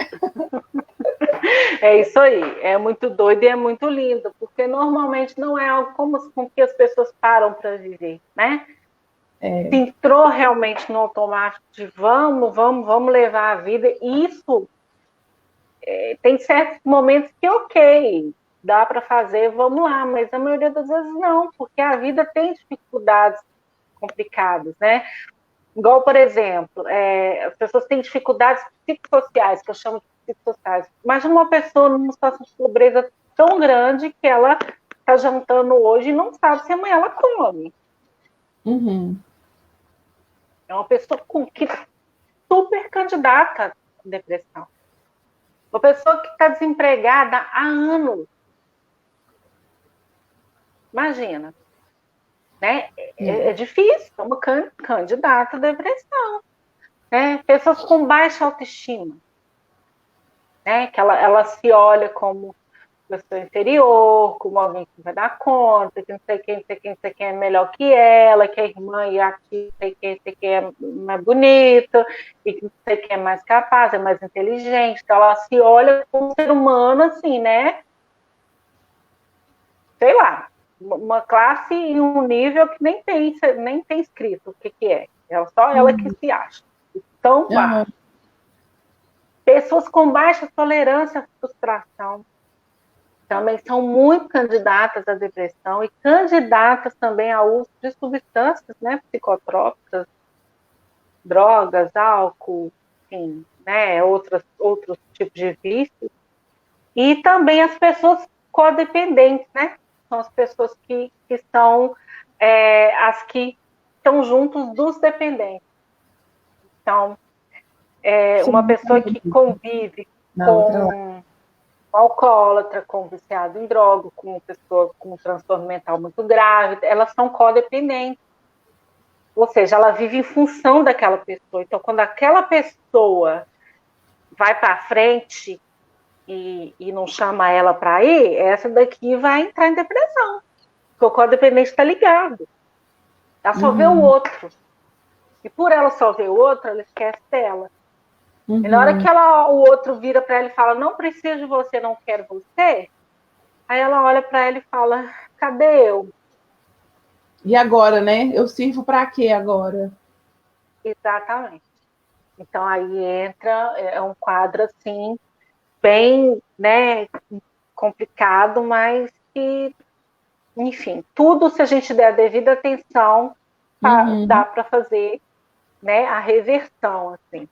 É isso aí, é muito doido e é muito lindo, porque normalmente não é algo com que as pessoas param para viver, né? Se entrou realmente no automático de vamos levar a vida, isso tem certos momentos que ok, dá para fazer, vamos lá, mas a maioria das vezes não, porque a vida tem dificuldades complicadas, né? Igual, por exemplo, as pessoas têm dificuldades psicossociais, que eu chamo de psicossociais. Imagina uma pessoa numa situação de pobreza tão grande que ela está jantando hoje e não sabe se amanhã ela come. Uhum. É uma pessoa que super candidata à depressão. Uma pessoa que está desempregada há anos. Imagina. Né? É difícil, é uma candidata à depressão. Né? Pessoas com baixa autoestima. Né? Que ela se olha como pessoa inferior, como alguém que vai dar conta, que não sei quem é melhor que ela, que a irmã e aqui não sei quem é mais bonita, e que não sei quem é mais capaz, é mais inteligente. Então ela se olha como um ser humano, assim, né? Sei lá, uma classe e um nível que nem tem escrito o que é. É só ela que se acha. Então, pessoas com baixa tolerância à frustração também são muito candidatas à depressão e candidatas também ao uso de substâncias, né, psicotrópicas, drogas, álcool, enfim, né, outros tipos de vícios. E também as pessoas codependentes, né, são as pessoas que são as que estão juntos dos dependentes. Então, uma pessoa que convive com alcoólatra, com viciado em droga, com uma pessoa com um transtorno mental muito grave, elas são codependentes. Ou seja, ela vive em função daquela pessoa. Então, quando aquela pessoa vai para frente e não chama ela para ir, essa daqui vai entrar em depressão. Porque o codependente está ligado. Ela só vê o outro. E por ela só ver o outro, ela esquece dela. E na hora que o outro vira para ela e fala, não preciso de você, não quero você, aí ela olha para ela e fala, cadê eu? E agora, né? Eu sirvo para quê agora? Exatamente. Então aí entra, um quadro assim, bem, né, complicado, mas que, enfim, tudo se a gente der a devida atenção, dá para fazer, né, a reversão, assim.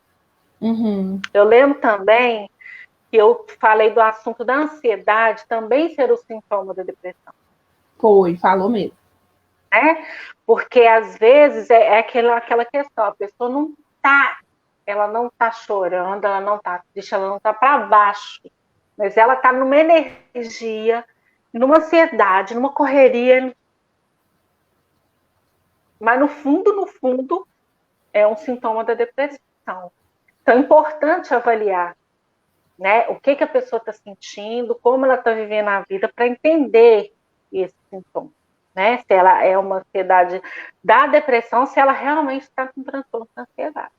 Eu lembro também que eu falei do assunto da ansiedade também ser o sintoma da depressão. Falou mesmo. Né? Porque às vezes é aquela questão, a pessoa ela não está chorando, ela não está triste, ela não está para baixo, mas ela está numa energia, numa ansiedade, numa correria, mas no fundo, é um sintoma da depressão. Então, é importante avaliar, né, o que a pessoa está sentindo, como ela está vivendo a vida, para entender esse sintoma, né? Se ela é uma ansiedade da depressão, se ela realmente está com transtorno de ansiedade.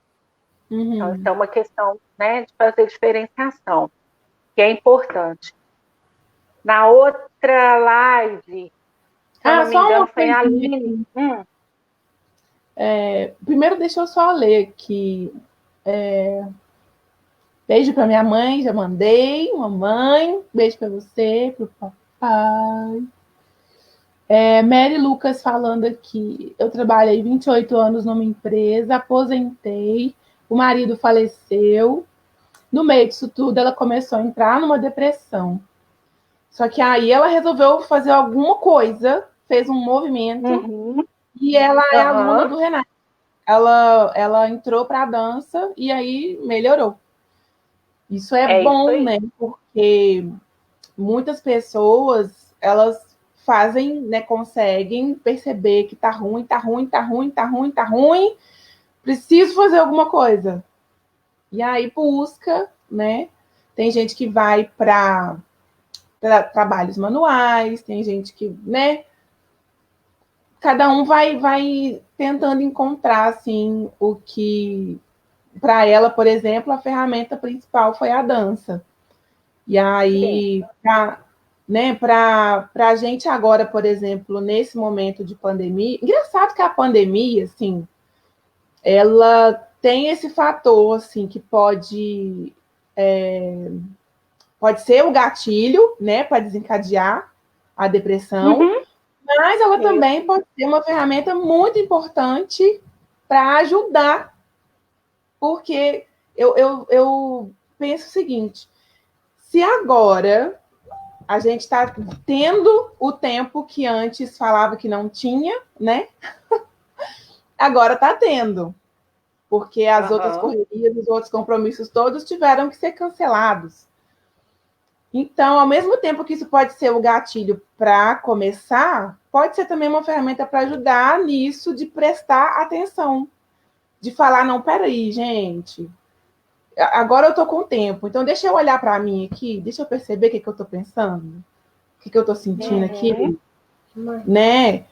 Então, isso é uma questão, né, de fazer diferenciação, que é importante. Na outra live, se eu não me engano, foi a Aline. Primeiro, deixa eu só ler aqui. Beijo para minha mãe, já mandei. Mamãe, beijo para você, para o papai. Mary Lucas falando aqui. Eu trabalhei 28 anos numa empresa, aposentei, o marido faleceu. No meio disso tudo, ela começou a entrar numa depressão. Só que aí ela resolveu fazer alguma coisa, fez um movimento, e ela é aluna do Renato. Ela entrou para a dança e aí melhorou. Isso é bom, né? Porque muitas pessoas, elas fazem, né, conseguem perceber que tá ruim, preciso fazer alguma coisa. E aí busca, né? Tem gente que vai para trabalhos manuais, tem gente que, né? Cada um vai tentando encontrar, assim, o que... Para ela, por exemplo, a ferramenta principal foi a dança. E aí, para a gente agora, por exemplo, nesse momento de pandemia... Engraçado que a pandemia, assim, ela tem esse fator, assim, que pode ser o gatilho, né, para desencadear a depressão, mas ela também pode ser uma ferramenta muito importante para ajudar, porque eu penso o seguinte: se agora a gente está tendo o tempo que antes falava que não tinha, né? Agora está tendo, porque as outras correrias, os outros compromissos todos tiveram que ser cancelados. Então, ao mesmo tempo que isso pode ser o gatilho para começar, pode ser também uma ferramenta para ajudar nisso, de prestar atenção, de falar, não, peraí, gente, agora eu estou com tempo, então deixa eu olhar para mim aqui, deixa eu perceber o que eu estou pensando, o que eu estou sentindo aqui, né?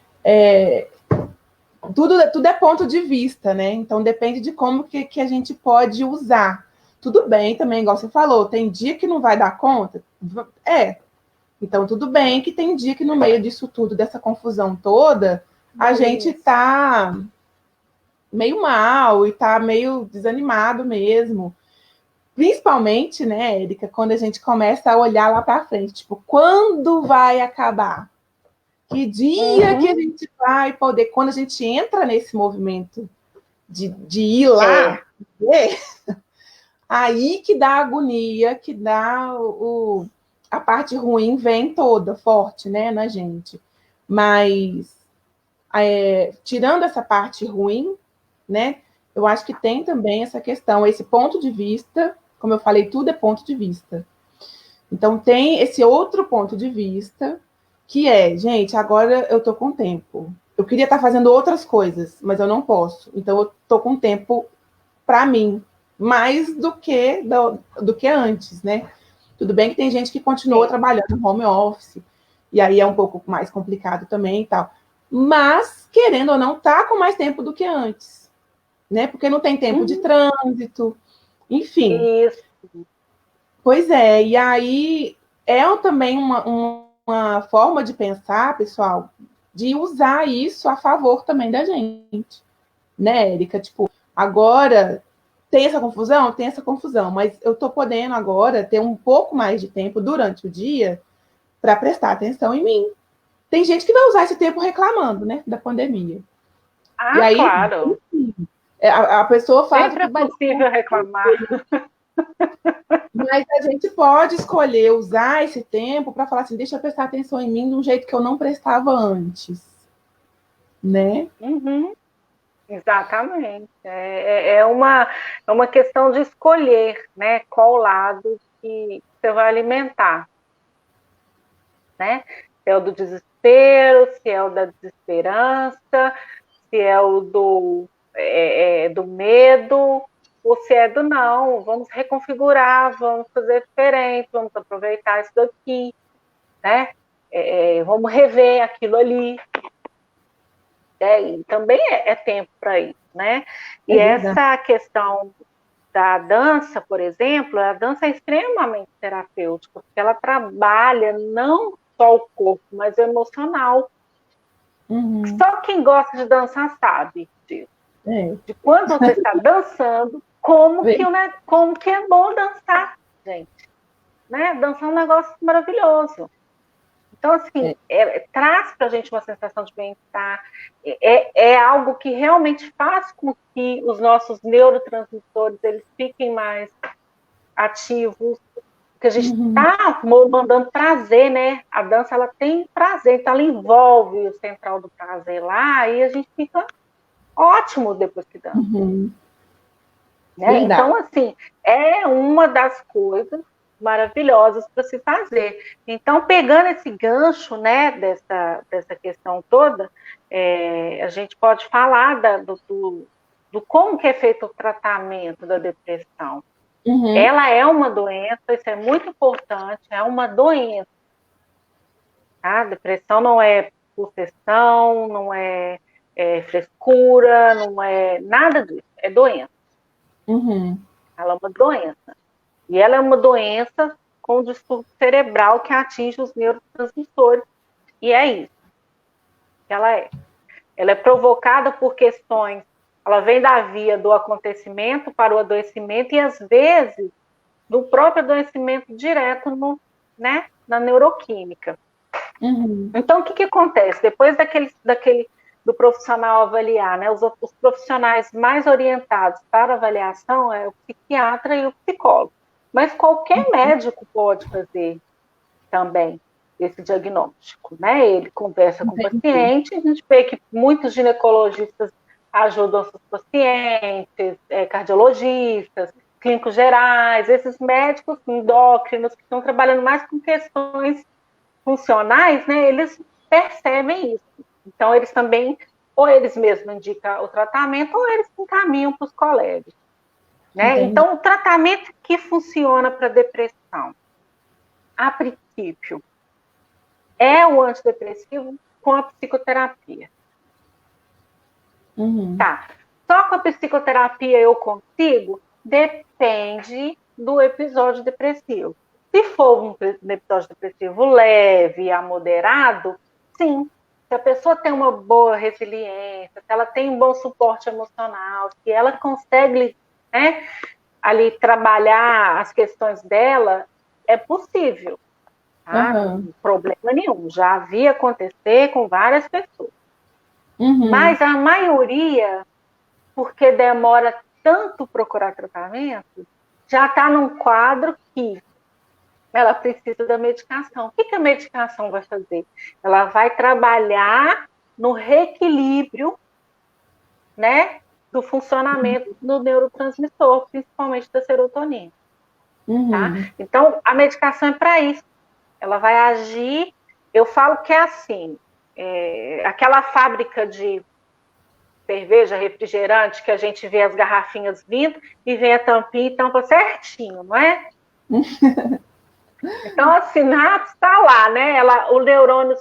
Tudo é ponto de vista, né? Então, depende de como que a gente pode usar. Tudo bem também, igual você falou, tem dia que não vai dar conta? Então, tudo bem que tem dia que no meio disso tudo, dessa confusão toda, a gente tá meio mal e tá meio desanimado mesmo. Principalmente, né, Érica, quando a gente começa a olhar lá para frente, tipo, quando vai acabar? Que dia que a gente vai poder, quando a gente entra nesse movimento de ir lá, aí que dá a agonia, que dá a parte ruim vem toda, forte, né, na gente. Mas, tirando essa parte ruim, né, eu acho que tem também essa questão, esse ponto de vista, como eu falei, tudo é ponto de vista. Então, tem esse outro ponto de vista, que é, gente, agora eu tô com tempo. Eu queria estar fazendo outras coisas, mas eu não posso. Então, eu tô com tempo para mim, mais do que antes, né? Tudo bem que tem gente que continua trabalhando no home office, e aí é um pouco mais complicado também e tal. Mas, querendo ou não, tá com mais tempo do que antes, né? Porque não tem tempo de trânsito, enfim. Isso. Pois é, e aí também uma forma de pensar, pessoal, de usar isso a favor também da gente, né, Érica? Tipo, agora tem essa confusão? Tem essa confusão, mas eu tô podendo agora ter um pouco mais de tempo durante o dia para prestar atenção em mim. Tem gente que vai usar esse tempo reclamando, né, da pandemia. E aí, claro. A pessoa fala sempre é possível reclamar. Mas a gente pode escolher usar esse tempo para falar assim, deixa eu prestar atenção em mim de um jeito que eu não prestava antes, né? Exatamente. É uma questão de escolher, né, qual lado que você vai alimentar, né? Se é o do desespero, se é o da desesperança, se é o do do medo ou se é do não. Vamos reconfigurar, vamos fazer diferente, vamos aproveitar isso daqui, né? Vamos rever aquilo ali. E também é tempo para isso, né? E essa questão da dança, por exemplo, a dança é extremamente terapêutica, porque ela trabalha não só o corpo, mas o emocional. Só quem gosta de dançar sabe disso. De quando você está dançando, como que é bom dançar, gente. Né? Dançar é um negócio maravilhoso. Então, assim, traz para a gente uma sensação de bem-estar, é algo que realmente faz com que os nossos neurotransmissores eles fiquem mais ativos, porque a gente está mandando prazer, né? A dança, ela tem prazer, então ela envolve o central do prazer lá e a gente fica ótimo depois que dança. Né? Então, assim, é uma das coisas maravilhosas para se fazer. Então, pegando esse gancho, né, dessa questão toda, a gente pode falar do como que é feito o tratamento da depressão. Ela é uma doença, isso é muito importante, é uma doença. Tá? Depressão não é possessão, não é frescura, não é nada disso, é doença. Ela é uma doença. E ela é uma doença com distúrbio cerebral que atinge os neurotransmissores. E é isso que ela é. Ela é provocada por questões, ela vem da via do acontecimento para o adoecimento e, às vezes, do próprio adoecimento direto na neuroquímica. Então, o que acontece? Depois do profissional avaliar, né? Os profissionais mais orientados para avaliação é o psiquiatra e o psicólogo. Mas qualquer médico pode fazer também esse diagnóstico, né? Ele conversa com o paciente, a gente vê que muitos ginecologistas ajudam seus pacientes, cardiologistas, clínicos gerais, esses médicos endócrinos que estão trabalhando mais com questões funcionais, né? Eles percebem isso. Então, eles também, ou eles mesmos indicam o tratamento, ou eles encaminham para os colegas. Né? Então, o tratamento que funciona para depressão, a princípio, é o antidepressivo com a psicoterapia. Tá. Só com a psicoterapia eu consigo? Depende do episódio depressivo. Se for um episódio depressivo leve a moderado, sim. Se a pessoa tem uma boa resiliência, se ela tem um bom suporte emocional, se ela consegue, né, ali trabalhar as questões dela, é possível. Tá? Não tem problema nenhum. Já vi acontecer com várias pessoas. Mas a maioria, porque demora tanto procurar tratamento, já está num quadro que ela precisa da medicação. O que a medicação vai fazer? Ela vai trabalhar no reequilíbrio, né, do funcionamento do neurotransmissor, principalmente da serotonina. Tá? Então, a medicação é para isso. Ela vai agir, eu falo que é assim, aquela fábrica de cerveja, refrigerante, que a gente vê as garrafinhas vindo e vem a tampinha e tampa certinho, não é? Então, a sinapse está lá, né? O neurônio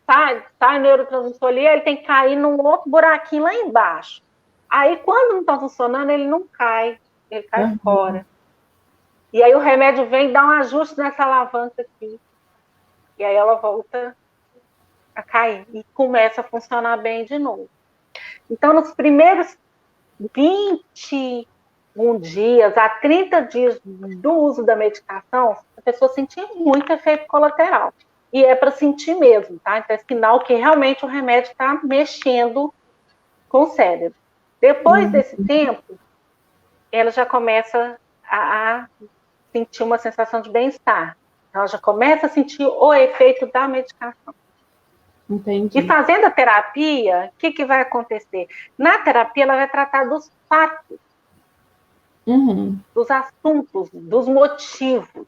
sai o neurotransmissor ali, ele tem que cair num outro buraquinho lá embaixo. Aí, quando não está funcionando, ele não cai, ele cai fora. E aí o remédio vem e dá um ajuste nessa alavanca aqui. E aí ela volta a cair e começa a funcionar bem de novo. Então, nos primeiros 21 dias a 30 dias do uso da medicação, a pessoa sentia muito efeito colateral. E é para sentir mesmo, tá? Então é sinal que realmente o remédio está mexendo com o cérebro. Depois desse tempo, ela já começa a sentir uma sensação de bem-estar. Ela já começa a sentir o efeito da medicação. Entendi. E fazendo a terapia, o que vai acontecer? Na terapia, ela vai tratar dos fatos, dos assuntos, dos motivos.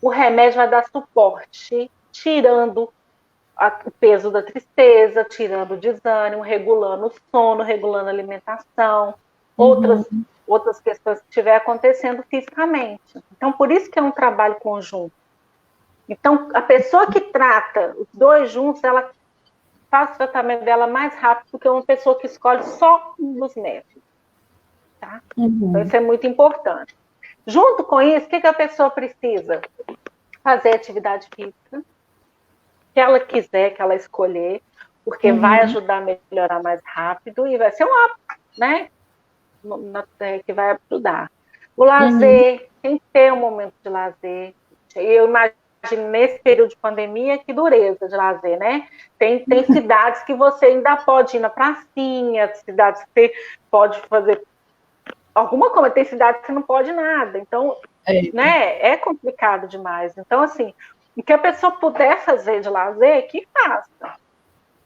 O remédio vai dar suporte, tirando o peso da tristeza, tirando o desânimo, regulando o sono, regulando a alimentação, outras questões que estiver acontecendo fisicamente. Então, por isso que é um trabalho conjunto. Então, a pessoa que trata os dois juntos, ela faz o tratamento dela mais rápido do que uma pessoa que escolhe só um dos métodos. Tá? Então, isso é muito importante. Junto com isso, o que a pessoa precisa? Fazer atividade física, que ela quiser, que ela escolher, porque vai ajudar a melhorar mais rápido e vai ser um hábito, né? Que vai ajudar. O lazer, tem que ter um momento de lazer. Eu imagino nesse período de pandemia, que dureza de lazer, né? Tem cidades que você ainda pode ir na pracinha, cidades que você pode fazer alguma coisa, tem cidades que não pode nada. Então, né, é complicado demais. Então, assim, o que a pessoa puder fazer de lazer, que faça.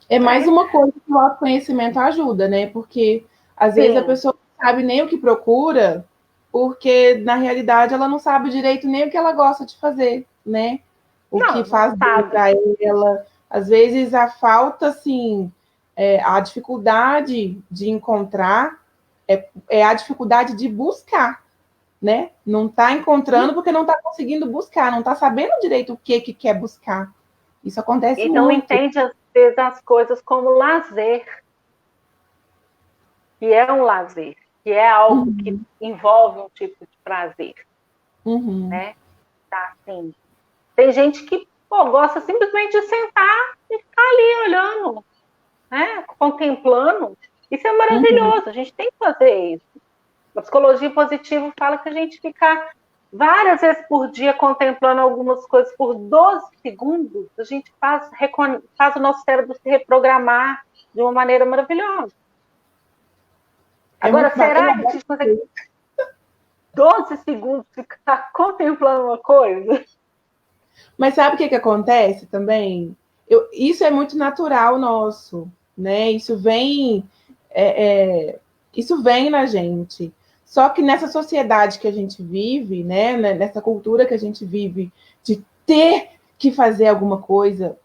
É mais uma coisa que o autoconhecimento ajuda, né? Porque às vezes a pessoa não sabe nem o que procura, porque na realidade ela não sabe direito nem o que ela gosta de fazer, né? O que faz bem para ela. Às vezes a falta, assim, a dificuldade de encontrar é a dificuldade de buscar, né? Não está encontrando porque não está conseguindo buscar, não está sabendo direito o que quer buscar. Isso acontece muito. Então, entende, às vezes, as coisas como lazer, que é um lazer, que é algo que envolve um tipo de prazer, né? Tá, assim. Tem gente que gosta simplesmente de sentar e ficar ali olhando, né? Contemplando. Isso é maravilhoso, a gente tem que fazer isso. A psicologia positiva fala que a gente fica várias vezes por dia contemplando algumas coisas por 12 segundos, a gente faz o nosso cérebro se reprogramar de uma maneira maravilhosa. Agora, será que a gente consegue 12 segundos ficar contemplando uma coisa? Mas sabe o que acontece também? Isso é muito natural nosso, né? Isso vem na gente. Só que nessa sociedade que a gente vive, né? Nessa cultura que a gente vive, de ter que fazer alguma coisa,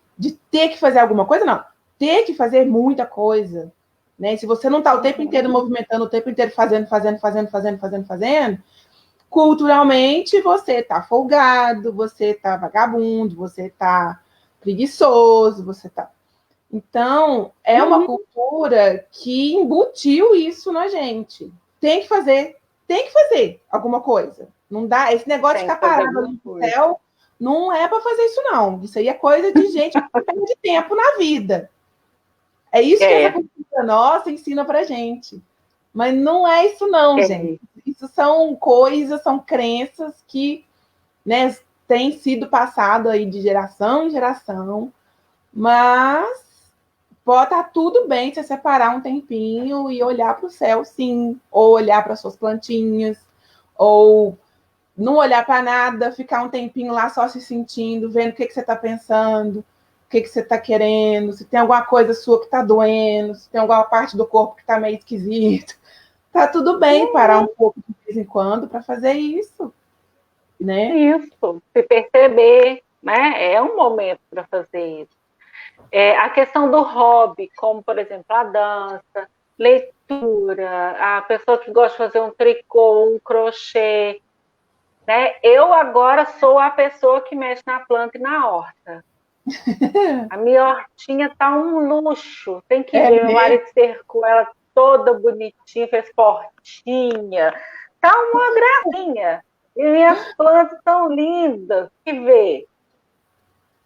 não, ter que fazer muita coisa, né? Se você não está o tempo inteiro movimentando, o tempo inteiro fazendo, culturalmente você tá folgado, você tá vagabundo, você tá preguiçoso, você tá. Então, é uma cultura que embutiu isso na gente. Tem que fazer alguma coisa. Não dá, esse negócio de ficar parado ali no céu não é para fazer isso, não. Isso aí é coisa de gente que perde tempo na vida. É isso que essa cultura nossa ensina pra gente. Mas não é isso, não, gente. Isso são coisas, são crenças que, né, têm sido passado aí de geração em geração, mas pode estar tudo bem você separar um tempinho e olhar para o céu, sim, ou olhar para suas plantinhas, ou não olhar para nada, ficar um tempinho lá só se sentindo, vendo o que você está pensando, o que você está querendo, se tem alguma coisa sua que está doendo, se tem alguma parte do corpo que está meio esquisito. Tá tudo bem parar um pouco de vez em quando para fazer isso, né? Isso, se perceber, né? É um momento para fazer isso. A questão do hobby, como, por exemplo, a dança, leitura, a pessoa que gosta de fazer um tricô, um crochê, né? Eu agora sou a pessoa que mexe na planta e na horta. A minha hortinha tá um luxo. Tem que ver, meu marido cercou ela toda bonitinha, fez portinha. Tá uma gracinha. E minhas plantas tão lindas. Que ver.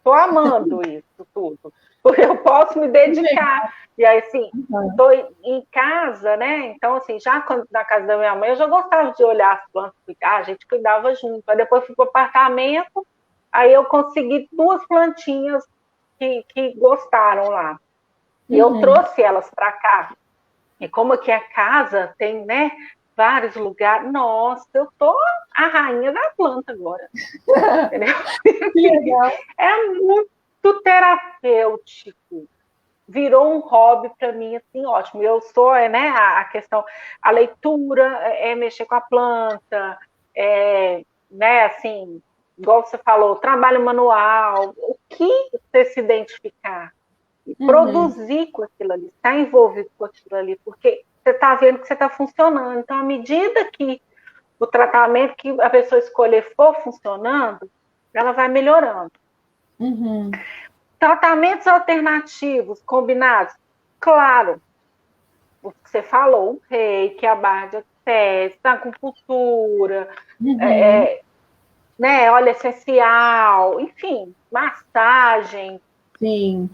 Tô amando isso tudo. Porque eu posso me dedicar. E aí, assim, tô em casa, né? Então, assim, já quando na casa da minha mãe, eu já gostava de olhar as plantas, a gente cuidava junto. Aí depois fui pro apartamento, aí eu consegui 2 plantinhas que gostaram lá. E eu trouxe elas para cá. E como aqui a casa tem, né, vários lugares, nossa, eu tô a rainha da planta agora. Entendeu? Que legal. É muito terapêutico. Virou um hobby para mim, assim, ótimo. Eu sou, né, a questão, a leitura, mexer com a planta, né, assim, igual você falou, trabalho manual, o que você se identificar, produzir com aquilo ali, estar envolvido com aquilo ali, porque você está vendo que você está funcionando. Então, à medida que o tratamento que a pessoa escolher for funcionando, ela vai melhorando. Tratamentos alternativos, combinados, claro, o que você falou, o reiki, a barra de acesso, a acupuntura, né, óleo essencial, enfim, massagem. Sim.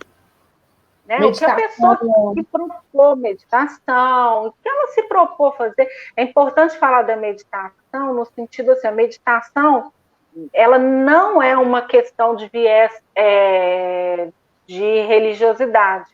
Né? O que a pessoa se propôs, meditação, o que ela se propôs fazer. É importante falar da meditação no sentido assim, a meditação, ela não é uma questão de viés de religiosidade.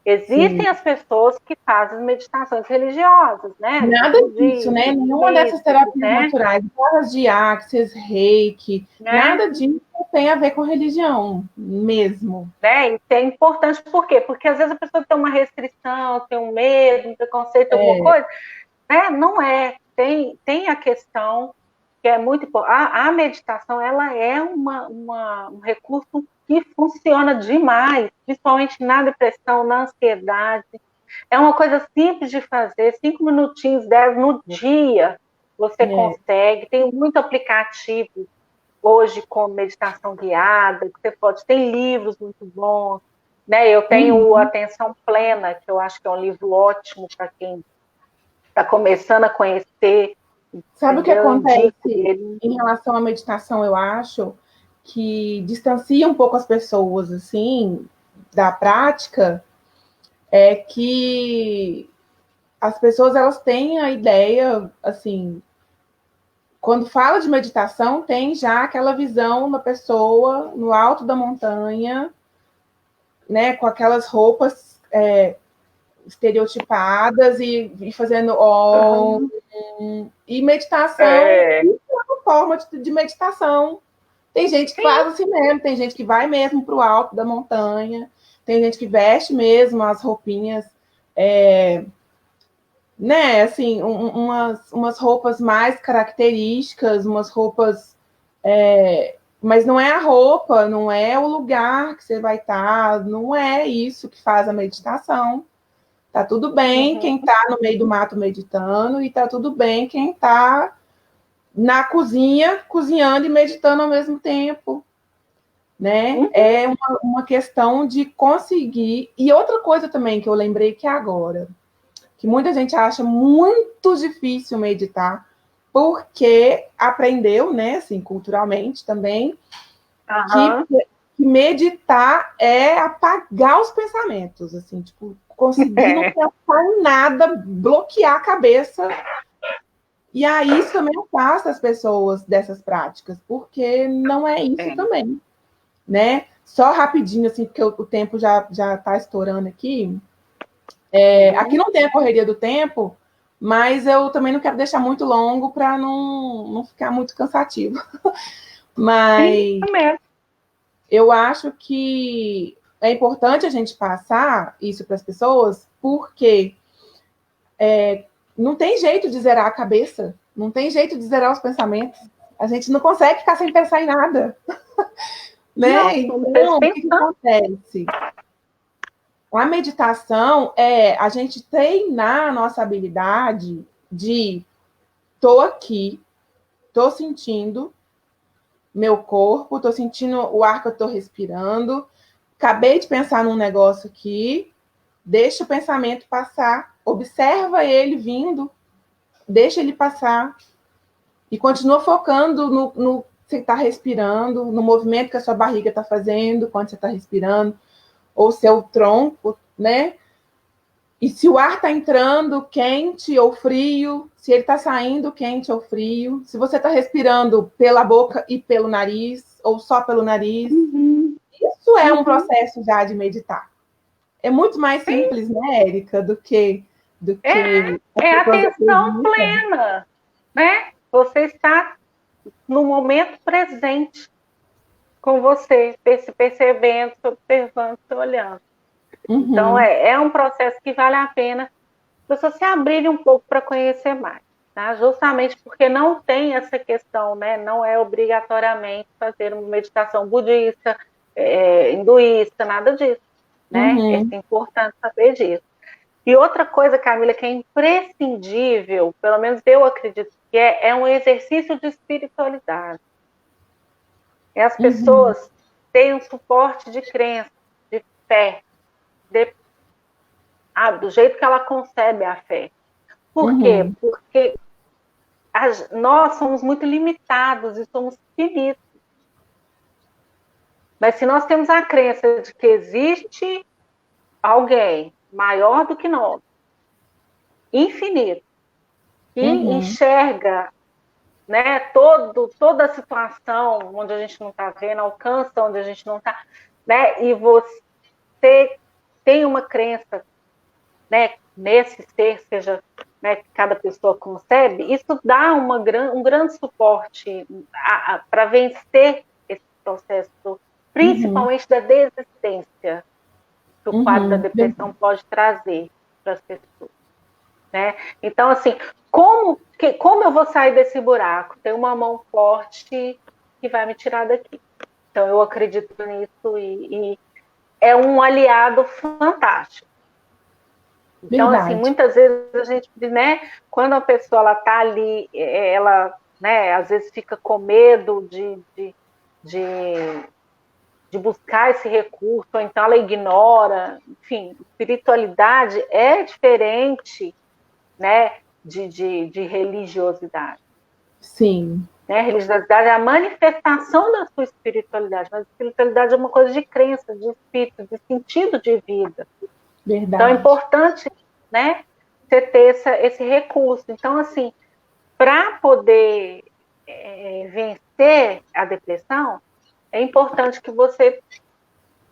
Existem as pessoas que fazem meditações religiosas, né? Nada disso, né? Nenhuma dessas terapias naturais, barras de axis, reiki, nada disso tem a ver com religião mesmo. Né? Isso é importante por quê? Porque às vezes a pessoa tem uma restrição, tem um medo, um preconceito, alguma coisa. Né? Não é. Tem a questão que é muito importante. A meditação, ela é um recurso que funciona demais, principalmente na depressão, na ansiedade. É uma coisa simples de fazer, 5 minutinhos, 10 no dia, você consegue. Tem muito aplicativo hoje com meditação guiada, que você pode, tem livros muito bons, né? Eu tenho Atenção Plena, que eu acho que é um livro ótimo para quem está começando a conhecer. Sabe o que acontece em relação à meditação, eu acho, que distancia um pouco as pessoas, assim, da prática, é que as pessoas, elas têm a ideia, assim, quando fala de meditação, tem já aquela visão da pessoa no alto da montanha, né, com aquelas roupas estereotipadas e fazendo e meditação é uma forma de meditação. Tem gente que faz assim mesmo, tem gente que vai mesmo para o alto da montanha, tem gente que veste mesmo as roupinhas, né, assim, umas roupas mais características, umas roupas, mas não é a roupa, não é o lugar que você vai estar, não é isso que faz a meditação. Tá tudo bem quem tá no meio do mato meditando, e tá tudo bem quem tá na cozinha, cozinhando e meditando ao mesmo tempo, né? É uma questão de conseguir. E outra coisa também que eu lembrei que agora, que muita gente acha muito difícil meditar, porque aprendeu, né, assim, culturalmente também, que meditar é apagar os pensamentos, assim, tipo, conseguir não pensar em nada, bloquear a cabeça. E aí isso também afasta as pessoas dessas práticas, porque não é isso também, né? Só rapidinho, assim, porque o tempo já está estourando aqui. Aqui não tem a correria do tempo, mas eu também não quero deixar muito longo para não ficar muito cansativo. Mas eu acho que é importante a gente passar isso para as pessoas, porque não tem jeito de zerar a cabeça, não tem jeito de zerar os pensamentos. A gente não consegue ficar sem pensar em nada. Né? Então, o que acontece? A meditação é a gente treinar a nossa habilidade de tô aqui, tô sentindo meu corpo, tô sentindo o ar que eu tô respirando, acabei de pensar num negócio aqui, deixa o pensamento passar, observa ele vindo, deixa ele passar e continua focando no que você está respirando, no movimento que a sua barriga está fazendo quando você está respirando, ou seu tronco, né? E se o ar está entrando quente ou frio, se ele está saindo quente ou frio, se você está respirando pela boca e pelo nariz, ou só pelo nariz, isso é um processo já de meditar. É muito mais simples, né, Érica, do que atenção plena, né? Você está no momento presente com você, se percebendo, se observando, se olhando. Então, é um processo que vale a pena as pessoas se abrirem um pouco para conhecer mais. tá? Justamente porque não tem essa questão, né? Não é obrigatoriamente fazer uma meditação budista, hinduísta, nada disso, né? Uhum. É importante saber disso. E outra coisa, Camila, que é imprescindível, pelo menos eu acredito que é um exercício de espiritualidade. As pessoas têm um suporte de crença, de fé, do jeito que ela concebe a fé. Por quê? Porque nós somos muito limitados e somos finitos. Mas se nós temos a crença de que existe alguém maior do que nós, infinito, que enxerga, né, toda a situação onde a gente não está vendo, alcança onde a gente não está, né, e você tem uma crença, né, nesse ser, seja, né, que cada pessoa concebe, isso dá um grande suporte para vencer esse processo, principalmente da desistência que o quadro da depressão pode trazer para as pessoas, né? Então, assim, como eu vou sair desse buraco? Tem uma mão forte que vai me tirar daqui. Então, eu acredito nisso e é um aliado fantástico. Então, assim, muitas vezes a gente, né, quando a pessoa ela tá ali, ela, né, às vezes fica com medo de buscar esse recurso, ou então ela ignora, enfim, espiritualidade é diferente, né, de religiosidade. Sim. Né? A religiosidade é a manifestação da sua espiritualidade, mas a espiritualidade é uma coisa de crença, de espírito, de sentido de vida. Verdade. Então é importante, né, você ter esse recurso. Então, assim, para poder vencer a depressão, é importante que você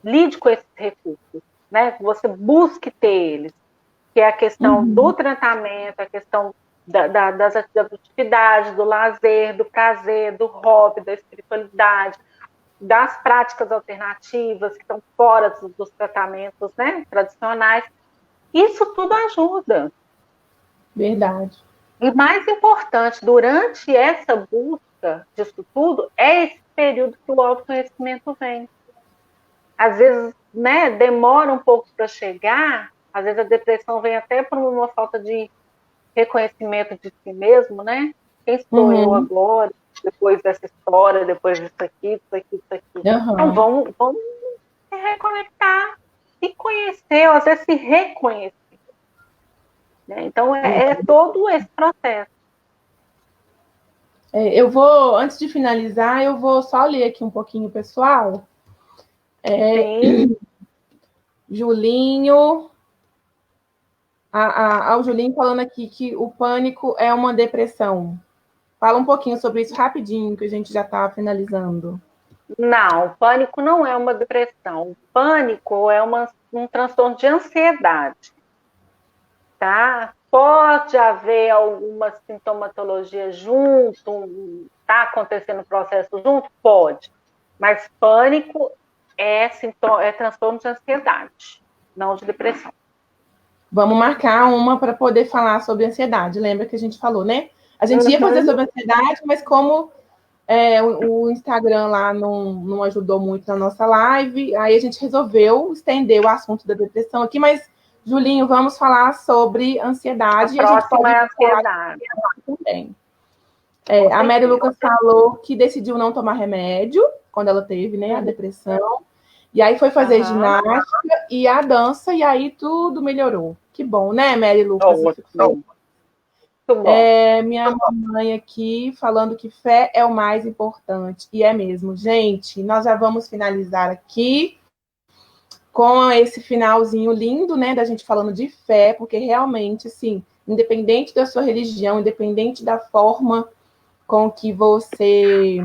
lide com esses recursos, né? Que você busque ter eles, que é a questão do tratamento, a questão das atividades, do lazer, do prazer, do hobby, da espiritualidade, das práticas alternativas que estão fora dos tratamentos, né, tradicionais. Isso tudo ajuda. Verdade. E mais importante, durante essa busca disso tudo, é esse período que o autoconhecimento vem. Às vezes, né, demora um pouco para chegar, às vezes a depressão vem até por uma falta de reconhecimento de si mesmo, né? Quem sou eu agora, depois dessa história, depois disso aqui, isso aqui, isso aqui. Então, vamos se reconectar, se conhecer, ou às vezes se reconhecer. Né? Então, é todo esse processo. Eu vou, antes de finalizar, eu vou só ler aqui um pouquinho, pessoal. Julinho. O Julinho falando aqui que o pânico é uma depressão. Fala um pouquinho sobre isso rapidinho, que a gente já está finalizando. Não, o pânico não é uma depressão. O pânico é um transtorno de ansiedade. Tá? Pode haver alguma sintomatologia junto, está acontecendo o processo junto? Pode. Mas pânico é transtorno de ansiedade, não de depressão. Vamos marcar uma para poder falar sobre ansiedade. Lembra que a gente falou, né? A gente ia fazer sobre ansiedade, mas como o Instagram lá não ajudou muito na nossa live, aí a gente resolveu estender o assunto da depressão aqui, mas, Julinho, vamos falar sobre ansiedade. A próxima é a ansiedade. Também. A Mary Lucas falou que decidiu não tomar remédio quando ela teve, né, a depressão. E aí foi fazer ginástica e a dança, e aí tudo melhorou. Que bom, né, Mary Lucas? Muito bom. Minha mamãe aqui falando que fé é o mais importante. E é mesmo. Gente, nós já vamos finalizar aqui com esse finalzinho lindo, né, da gente falando de fé, porque realmente, assim, independente da sua religião, independente da forma com que você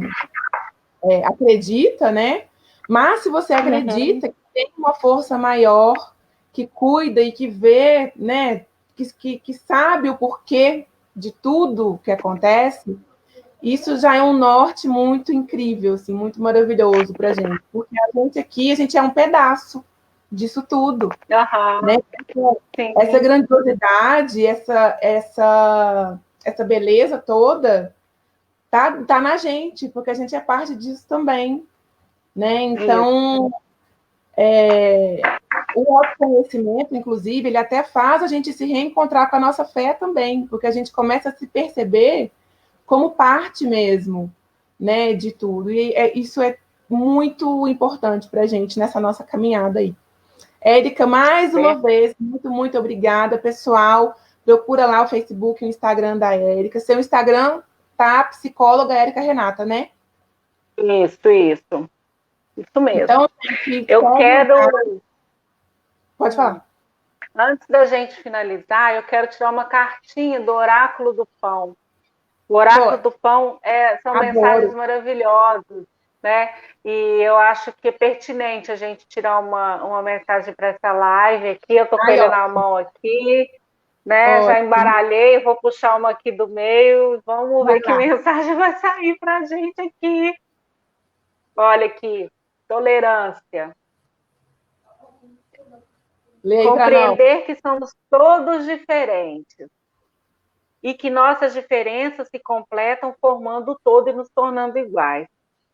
acredita, né? Mas se você acredita que tem uma força maior que cuida e que vê, né, que sabe o porquê de tudo que acontece, isso já é um norte muito incrível, assim, muito maravilhoso para a gente, porque a gente aqui, a gente é um pedaço disso tudo, né? Essa grandiosidade, essa essa beleza toda tá na gente, porque a gente é parte disso também, né? Então, o autoconhecimento, inclusive, ele até faz a gente se reencontrar com a nossa fé também, porque a gente começa a se perceber como parte mesmo, né, de tudo. E isso é muito importante para a gente nessa nossa caminhada aí. Érica, mais uma vez, muito, muito obrigada, pessoal. Procura lá o Facebook e o Instagram da Érica. Seu Instagram tá psicóloga Érica Renata, né? Isso mesmo. Então, eu quero... Pode falar. Antes da gente finalizar, eu quero tirar uma cartinha do Oráculo do Pão. O Oráculo do Pão são mensagens maravilhosas, né? E eu acho que é pertinente a gente tirar uma mensagem para essa live aqui. Eu estou com ele na mão aqui, né? Já embaralhei, vou puxar uma aqui do meio. Vamos ver que mensagem vai sair para a gente aqui. Olha aqui, tolerância. Compreender que somos todos diferentes e que nossas diferenças se completam formando o todo e nos tornando iguais.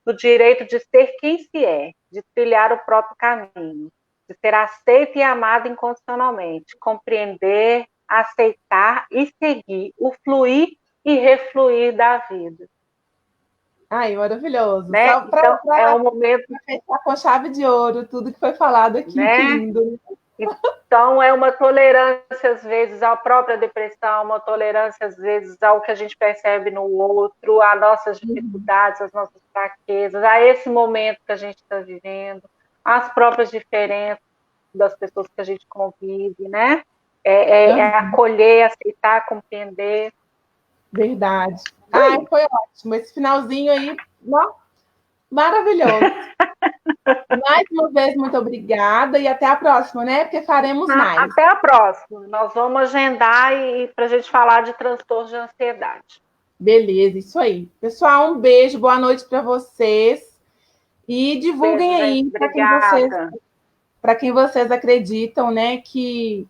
O direito de ser quem se é, de trilhar o próprio caminho, de ser aceito e amado incondicionalmente, compreender, aceitar e seguir o fluir e refluir da vida. Ai, maravilhoso. Né? Então, é um momento... fechar com chave de ouro tudo que foi falado aqui, né? Que lindo. Então, é uma tolerância, às vezes, à própria depressão, uma tolerância, às vezes, ao que a gente percebe no outro, às nossas dificuldades, às nossas fraquezas, a esse momento que a gente está vivendo, às próprias diferenças das pessoas que a gente convive, né? Acolher, aceitar, compreender. Verdade. Ai, foi ótimo. Esse finalzinho aí, maravilhoso. Mais uma vez, muito obrigada e até a próxima, né? Porque faremos mais. Até a próxima. Nós vamos agendar para a gente falar de transtorno de ansiedade. Beleza, isso aí. Pessoal, um beijo, boa noite para vocês. E divulguem aí para quem vocês acreditam, né, que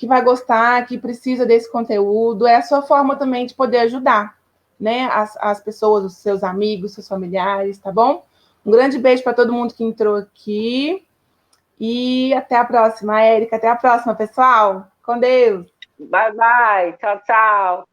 vai gostar, que precisa desse conteúdo. É a sua forma também de poder ajudar, né, as pessoas, os seus amigos, seus familiares, tá bom? Um grande beijo para todo mundo que entrou aqui. E até a próxima, Érica. Até a próxima, pessoal. Com Deus. Bye, bye. Tchau, tchau.